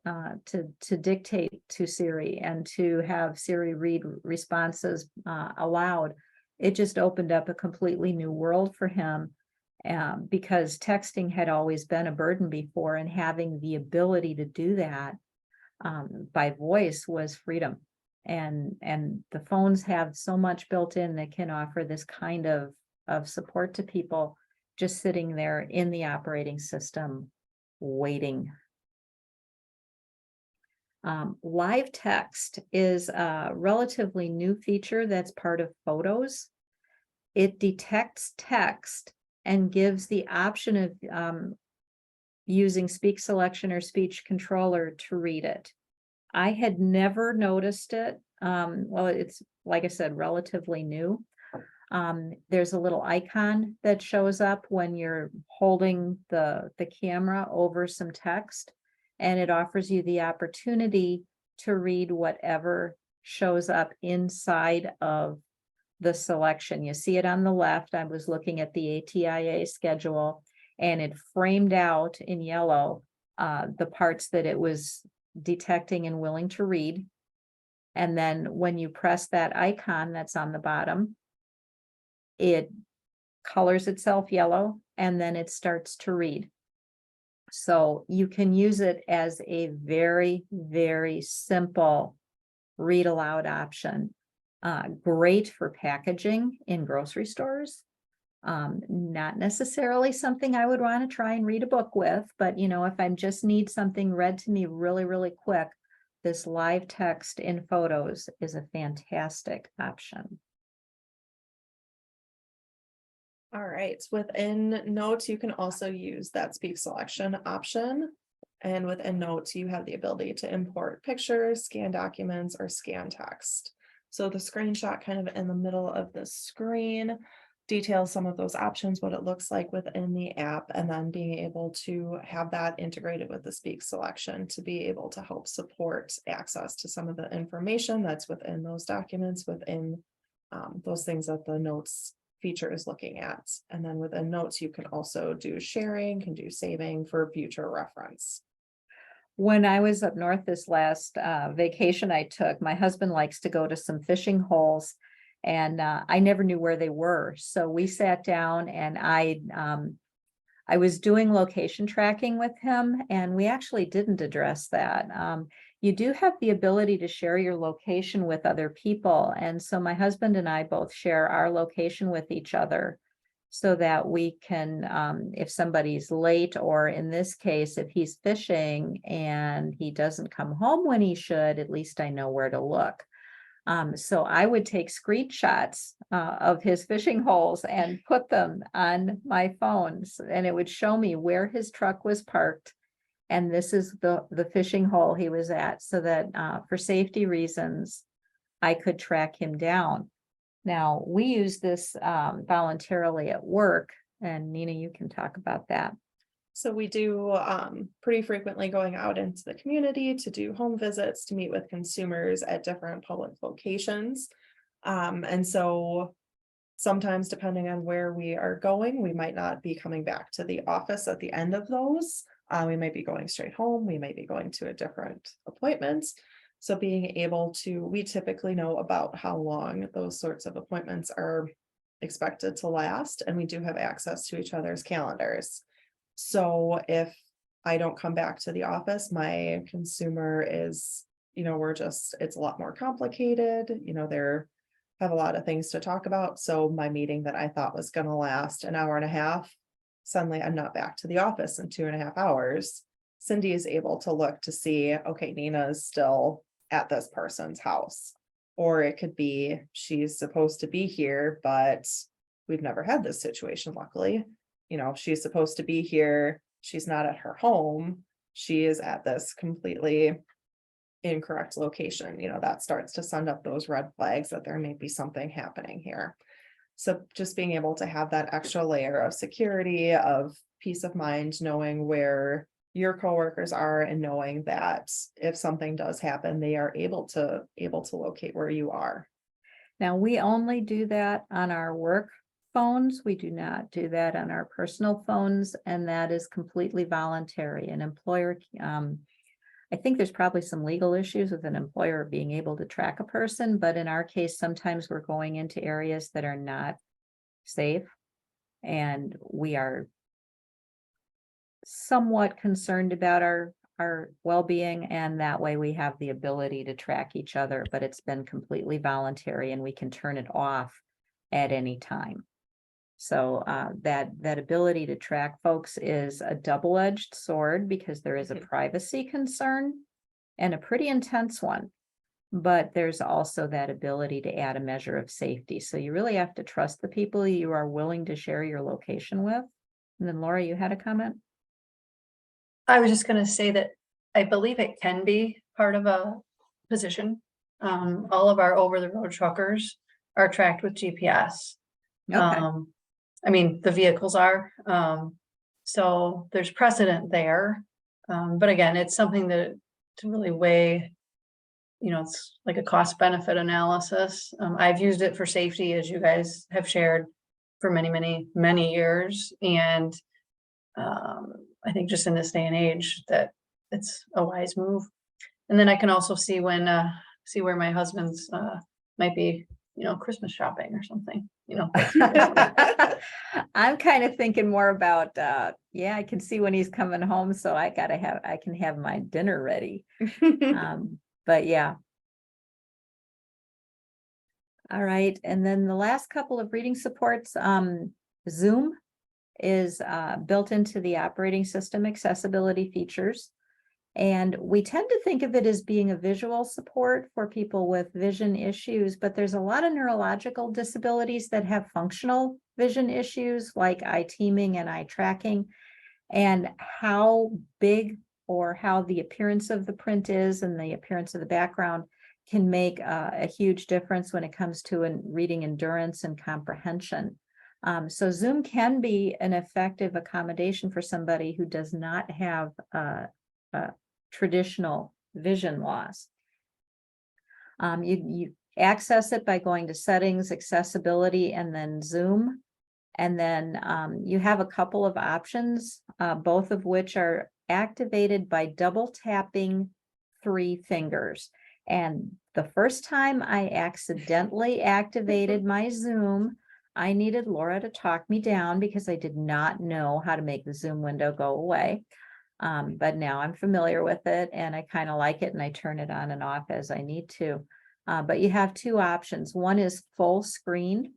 Speaker 2: to dictate to Siri and to have Siri read responses aloud, it just opened up a completely new world for him, because texting had always been a burden before, and having the ability to do that by voice was freedom. And the phones have so much built in that can offer this kind of support to people just sitting there in the operating system waiting. Live text is a relatively new feature that's part of Photos. It detects text and gives the option of using speak selection or speech controller to read it. I had never noticed it. Well, it's, like I said, relatively new. There's a little icon that shows up when you're holding the camera over some text, and it offers you the opportunity to read whatever shows up inside of the selection. You see it on the left. I was looking at the ATIA schedule, and it framed out in yellow the parts that it was detecting and willing to read. And then when you press that icon that's on the bottom, it colors itself yellow, and then it starts to read. So you can use it as a very, very simple read aloud option. Great for packaging in grocery stores. Not necessarily something I would want to try and read a book with, but if I just need something read to me really, really quick, this live text in photos is a fantastic option.
Speaker 3: All right, within Notes, you can also use that speak selection option. And within Notes, you have the ability to import pictures, scan documents, or scan text. So the screenshot kind of in the middle of the screen details some of those options, what it looks like within the app, and then being able to have that integrated with the speak selection to be able to help support access to some of the information that's within those documents, within those things that the Notes feature is looking at. And then within Notes, you can also do sharing, can do saving for future reference.
Speaker 2: When I was up north this last vacation I took, my husband likes to go to some fishing holes, and I never knew where they were. So we sat down, and I was doing location tracking with him, and we actually didn't address that. You do have the ability to share your location with other people. And so my husband and I both share our location with each other so that we can, if somebody's late, or in this case, if he's fishing and he doesn't come home when he should, at least I know where to look. So I would take screenshots of his fishing holes and put them on my phones, and it would show me where his truck was parked. And this is the fishing hole he was at, so that for safety reasons, I could track him down. Now, we use this voluntarily at work, and Nina, you can talk about that.
Speaker 3: So we do pretty frequently going out into the community to do home visits, to meet with consumers at different public locations. And so sometimes, depending on where we are going, we might not be coming back to the office at the end of those. We might be going straight home. We might be going to a different appointment. So being able to, we typically know about how long those sorts of appointments are expected to last, and we do have access to each other's calendars. So if I don't come back to the office, my consumer is, it's a lot more complicated. There have a lot of things to talk about. So my meeting that I thought was going to last an hour and a half, suddenly I'm not back to the office in 2.5 hours. Cindi is able to look to see, okay, Nina is still at this person's house. Or it could be she's supposed to be here, but we've never had this situation, luckily. She's supposed to be here. She's not at her home. She is at this completely incorrect location. That starts to send up those red flags that there may be something happening here. So just being able to have that extra layer of security, of peace of mind, knowing where your coworkers are, and knowing that if something does happen, they are able to locate where you are.
Speaker 2: Now, we only do that on our work phones. We do not do that on our personal phones, and that is completely voluntary. An employer, I think there's probably some legal issues with an employer being able to track a person, but in our case, sometimes we're going into areas that are not safe, and we are somewhat concerned about our well-being, and that way we have the ability to track each other, but it's been completely voluntary, and we can turn it off at any time. So that ability to track folks is a double-edged sword, because there is a privacy concern, and a pretty intense one. but there's also that ability to add a measure of safety. So you really have to trust the people you are willing to share your location with. And then Laura, you had a comment?
Speaker 1: I was just gonna say that I believe it can be part of a position. All of our over-the-road truckers are tracked with GPS.
Speaker 2: Okay,
Speaker 1: I mean, the vehicles are, so there's precedent there. But again, it's something to really weigh, it's like a cost benefit analysis. I've used it for safety, as you guys have shared, for many, many, many years. And I think just in this day and age that it's a wise move. And then I can also see see where my husband's might be, Christmas shopping or something,
Speaker 2: I'm kind of thinking more about, I can see when he's coming home, so I can have my dinner ready. But yeah. All right, and then the last couple of reading supports, Zoom is built into the operating system accessibility features. And we tend to think of it as being a visual support for people with vision issues, but there's a lot of neurological disabilities that have functional vision issues like eye teaming and eye tracking, and how big or how the appearance of the print is and the appearance of the background can make a huge difference when it comes to reading endurance and comprehension. So Zoom can be an effective accommodation for somebody who does not have traditional vision loss. You access it by going to settings, accessibility, and then Zoom. And then you have a couple of options, both of which are activated by double tapping 3 fingers. And the first time I accidentally activated my Zoom, I needed Laura to talk me down because I did not know how to make the Zoom window go away. But now I'm familiar with it and I kind of like it, and I turn it on and off as I need to. But you have 2 options. One is full screen.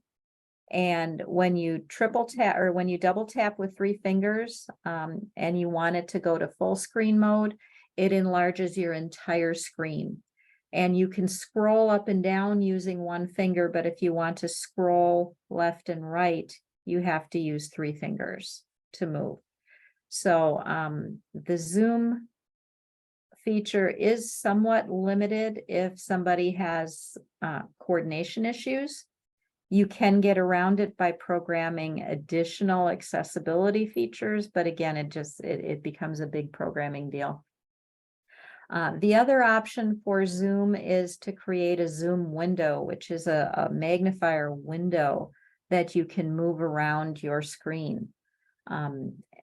Speaker 2: And when you when you double tap with 3 fingers, and you want it to go to full screen mode, it enlarges your entire screen. And you can scroll up and down using 1 finger, but if you want to scroll left and right, you have to use 3 fingers to move. So the Zoom feature is somewhat limited if somebody has coordination issues. You can get around it by programming additional accessibility features, but again, it becomes a big programming deal. The other option for Zoom is to create a Zoom window, which is a magnifier window that you can move around your screen.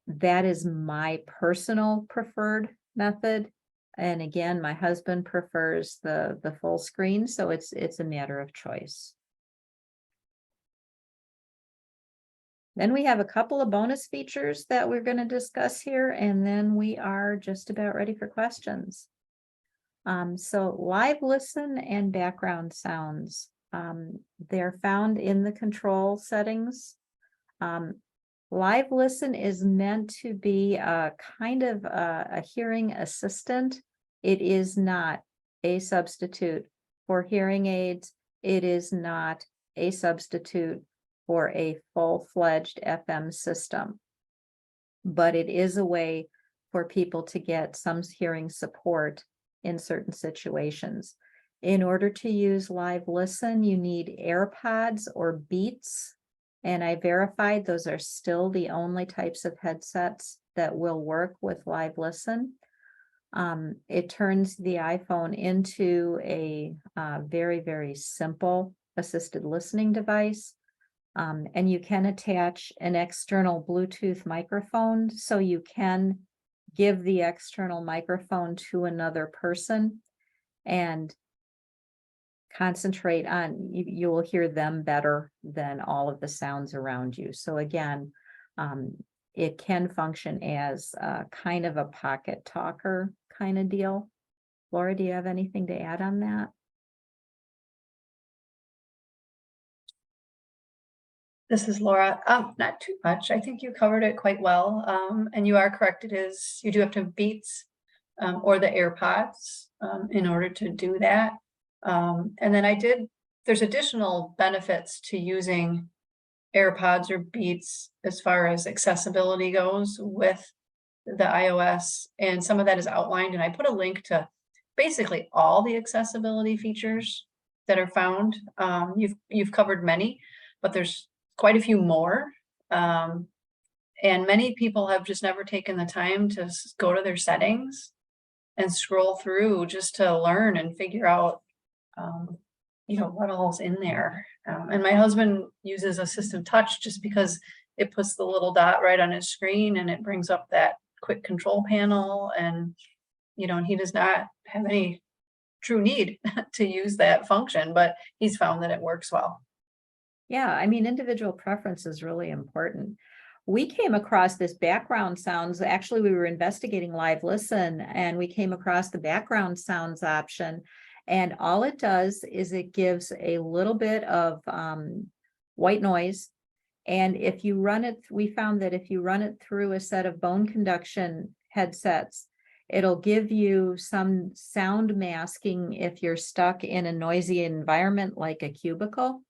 Speaker 2: That is my personal preferred method. And again, my husband prefers the full screen, so it's a matter of choice. Then we have a couple of bonus features that we're going to discuss here, and then we are just about ready for questions. So live listen and background sounds, they're found in the control settings. Live listen is meant to be a kind of a hearing assistant. It is not a substitute for hearing aids. It is not a substitute for a full-fledged FM system, but it is a way for people to get some hearing support in certain situations. In order to use live listen, you need AirPods or Beats, and I verified those are still the only types of headsets that will work with live listen. It turns the iPhone into a very, very simple assisted listening device. And you can attach an external Bluetooth microphone, so you can give the external microphone to another person and concentrate on, you will hear them better than all of the sounds around you. So again, it can function as kind of a pocket talker kind of deal. Laura, do you have anything to add on that?
Speaker 1: This is Laura. Not too much. I think you covered it quite well. And you are correct. You do have to have Beats or the AirPods in order to do that. And then there's additional benefits to using AirPods or Beats as far as accessibility goes with the iOS, and some of that is outlined, and I put a link to basically all the accessibility features that are found. You've covered many, but there's quite a few more. And many people have just never taken the time to go to their settings and scroll through just to learn and figure out, what all's in there. And my husband uses Assistive Touch just because it puts the little dot right on his screen and it brings up that quick control panel, and and he does not have any true need to use that function, but he's found that it works well.
Speaker 2: Yeah, I mean, individual preference is really important. We came across this background sounds. Actually, we were investigating Live Listen, and we came across the background sounds option. And all it does is it gives a little bit of white noise. And if you run it, we found that if you run it through a set of bone conduction headsets, it'll give you some sound masking if you're stuck in a noisy environment like a cubicle.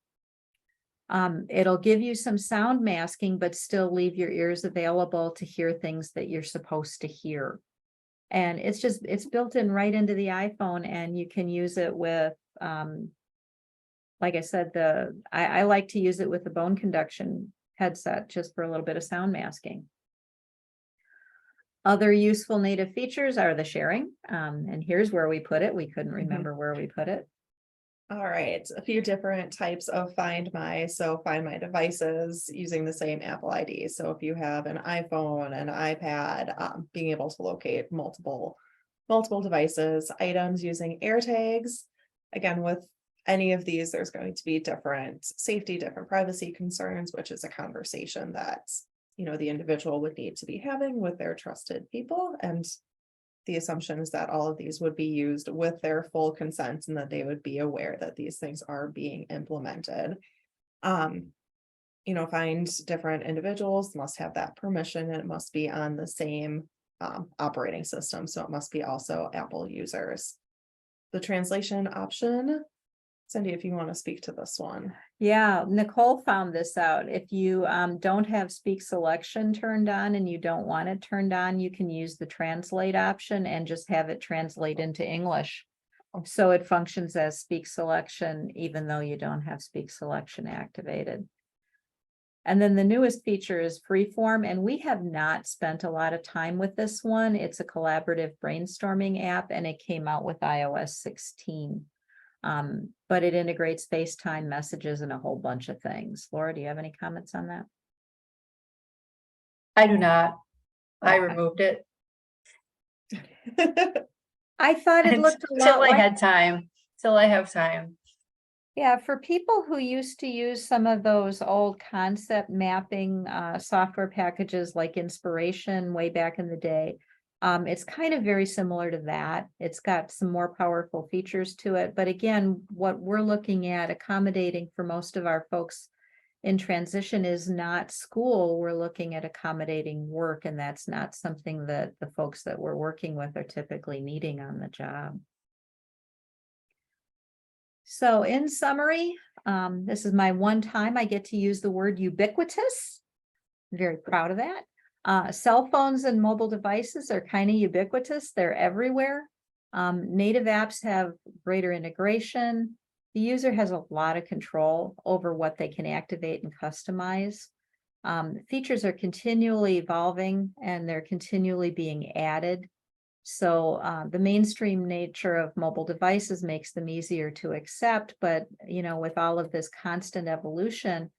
Speaker 2: It'll give you some sound masking, but still leave your ears available to hear things that you're supposed to hear. And it's built in right into the iPhone, and you can use it with, like I said, I like to use it with the bone conduction headset just for a little bit of sound masking. Other useful native features are the sharing. And here's where we put it. We couldn't remember where we put it.
Speaker 3: All right, a few different types of Find My. So Find My devices using the same Apple ID. So if you have an iPhone, an iPad, being able to locate multiple devices, items using AirTags. Again, with any of these, there's going to be different safety, different privacy concerns, which is a conversation that, the individual would need to be having with their trusted people. And the assumption is that all of these would be used with their full consent and that they would be aware that these things are being implemented. Find different individuals must have that permission, and it must be on the same operating system. So it must be also Apple users. The translation option, Cindy, if you want to speak to this one.
Speaker 2: Yeah, Nicole found this out. If you don't have speak selection turned on and you don't want it turned on, you can use the translate option and just have it translate into English. So it functions as speak selection, even though you don't have speak selection activated. And then the newest feature is Freeform, and we have not spent a lot of time with this one. It's a collaborative brainstorming app, and it came out with iOS 16. But it integrates FaceTime messages and a whole bunch of things. Laura, do you have any comments on that?
Speaker 1: I do not. I removed it.
Speaker 2: I thought it looked a lot
Speaker 1: till I
Speaker 2: like,
Speaker 1: had time, till I have time.
Speaker 2: yeah, for people who used to use some of those old concept mapping software packages like Inspiration way back in the day. It's kind of very similar to that. It's got some more powerful features to it. But again, what we're looking at accommodating for most of our folks in transition is not school. We're looking at accommodating work, and that's not something that the folks that we're working with are typically needing on the job. So in summary, this is my one time I get to use the word ubiquitous. I'm very proud of that. Cell phones and mobile devices are kind of ubiquitous. They're everywhere. Native apps have greater integration. The user has a lot of control over what they can activate and customize. Features are continually evolving, and they're continually being added. So the mainstream nature of mobile devices makes them easier to accept. But, with all of this constant evolution,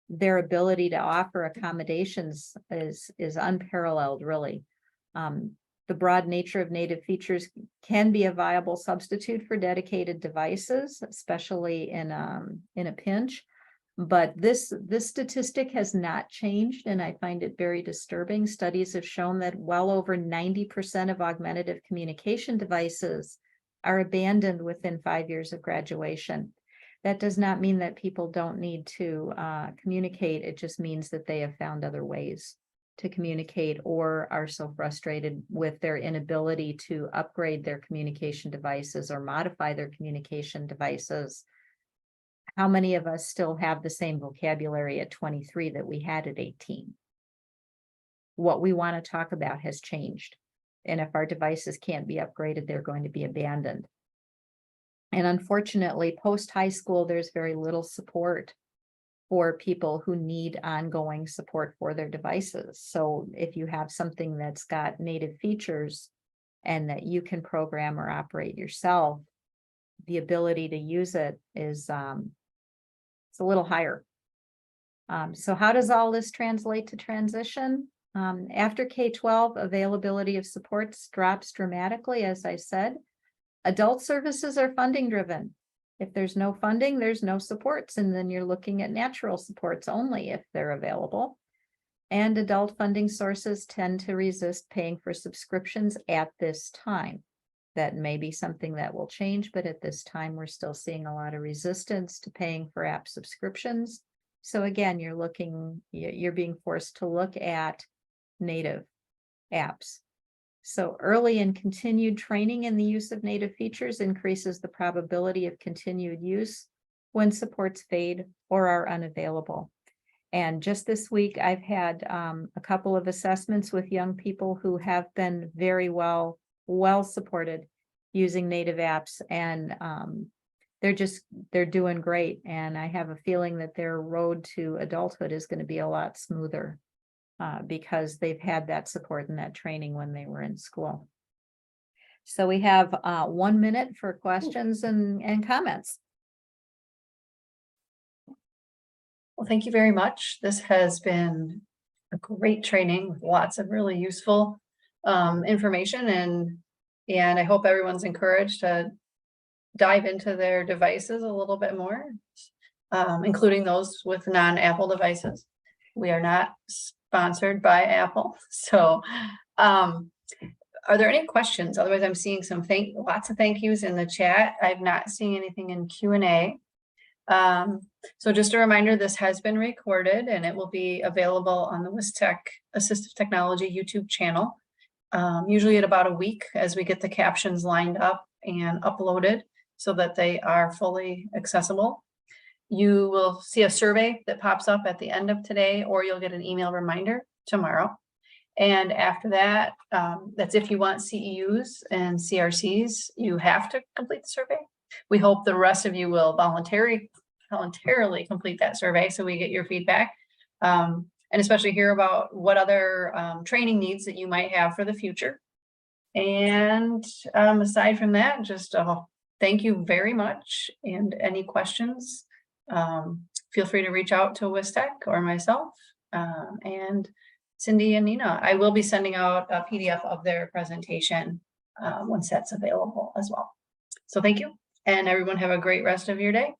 Speaker 2: their ability to offer accommodations is unparalleled, really. The broad nature of native features can be a viable substitute for dedicated devices, especially in a pinch. But this statistic has not changed, and I find it very disturbing. Studies have shown that well over 90% of augmentative communication devices are abandoned within 5 years of graduation. That does not mean that people don't need to communicate. It just means that they have found other ways to communicate or are so frustrated with their inability to upgrade their communication devices or modify their communication devices. How many of us still have the same vocabulary at 23 that we had at 18? What we want to talk about has changed. And if our devices can't be upgraded, they're going to be abandoned. And unfortunately, post-high school, there's very little support for people who need ongoing support for their devices. So if you have something that's got native features and that you can program or operate yourself, the ability to use it is it's a little higher. So how does all this translate to transition? After K-12, availability of supports drops dramatically, as I said. Adult services are funding driven. If there's no funding, there's no supports, and then you're looking at natural supports only if they're available. And adult funding sources tend to resist paying for subscriptions at this time. That may be something that will change, but at this time, we're still seeing a lot of resistance to paying for app subscriptions. So again, you're being forced to look at native apps. So early and continued training in the use of native features increases the probability of continued use when supports fade or are unavailable. And just this week, I've had a couple of assessments with young people who have been very well supported using native apps, and they're doing great. And I have a feeling that their road to adulthood is going to be a lot smoother. Because they've had that support and that training when they were in school. So we have 1 minute for questions and comments.
Speaker 1: Well, thank you very much. This has been a great training with lots of really useful information, and I hope everyone's encouraged to dive into their devices a little bit more, including those with non-Apple devices. We are not sponsored by Apple. So are there any questions? Otherwise, I'm seeing lots of thank yous in the chat. I've not seen anything in Q&A. So just a reminder, this has been recorded and it will be available on the WisTech Assistive Technology YouTube channel, usually at about a week as we get the captions lined up and uploaded so that they are fully accessible. You will see a survey that pops up at the end of today, or you'll get an email reminder tomorrow. And after that, that's if you want CEUs and CRCs, you have to complete the survey. We hope the rest of you will voluntarily complete that survey so we get your feedback, and especially hear about what other training needs that you might have for the future. And aside from that, just thank you very much. And any questions, feel free to reach out to WisTech or myself, and Cindy and Nina. I will be sending out a PDF of their presentation once that's available as well. So thank you, and everyone have a great rest of your day.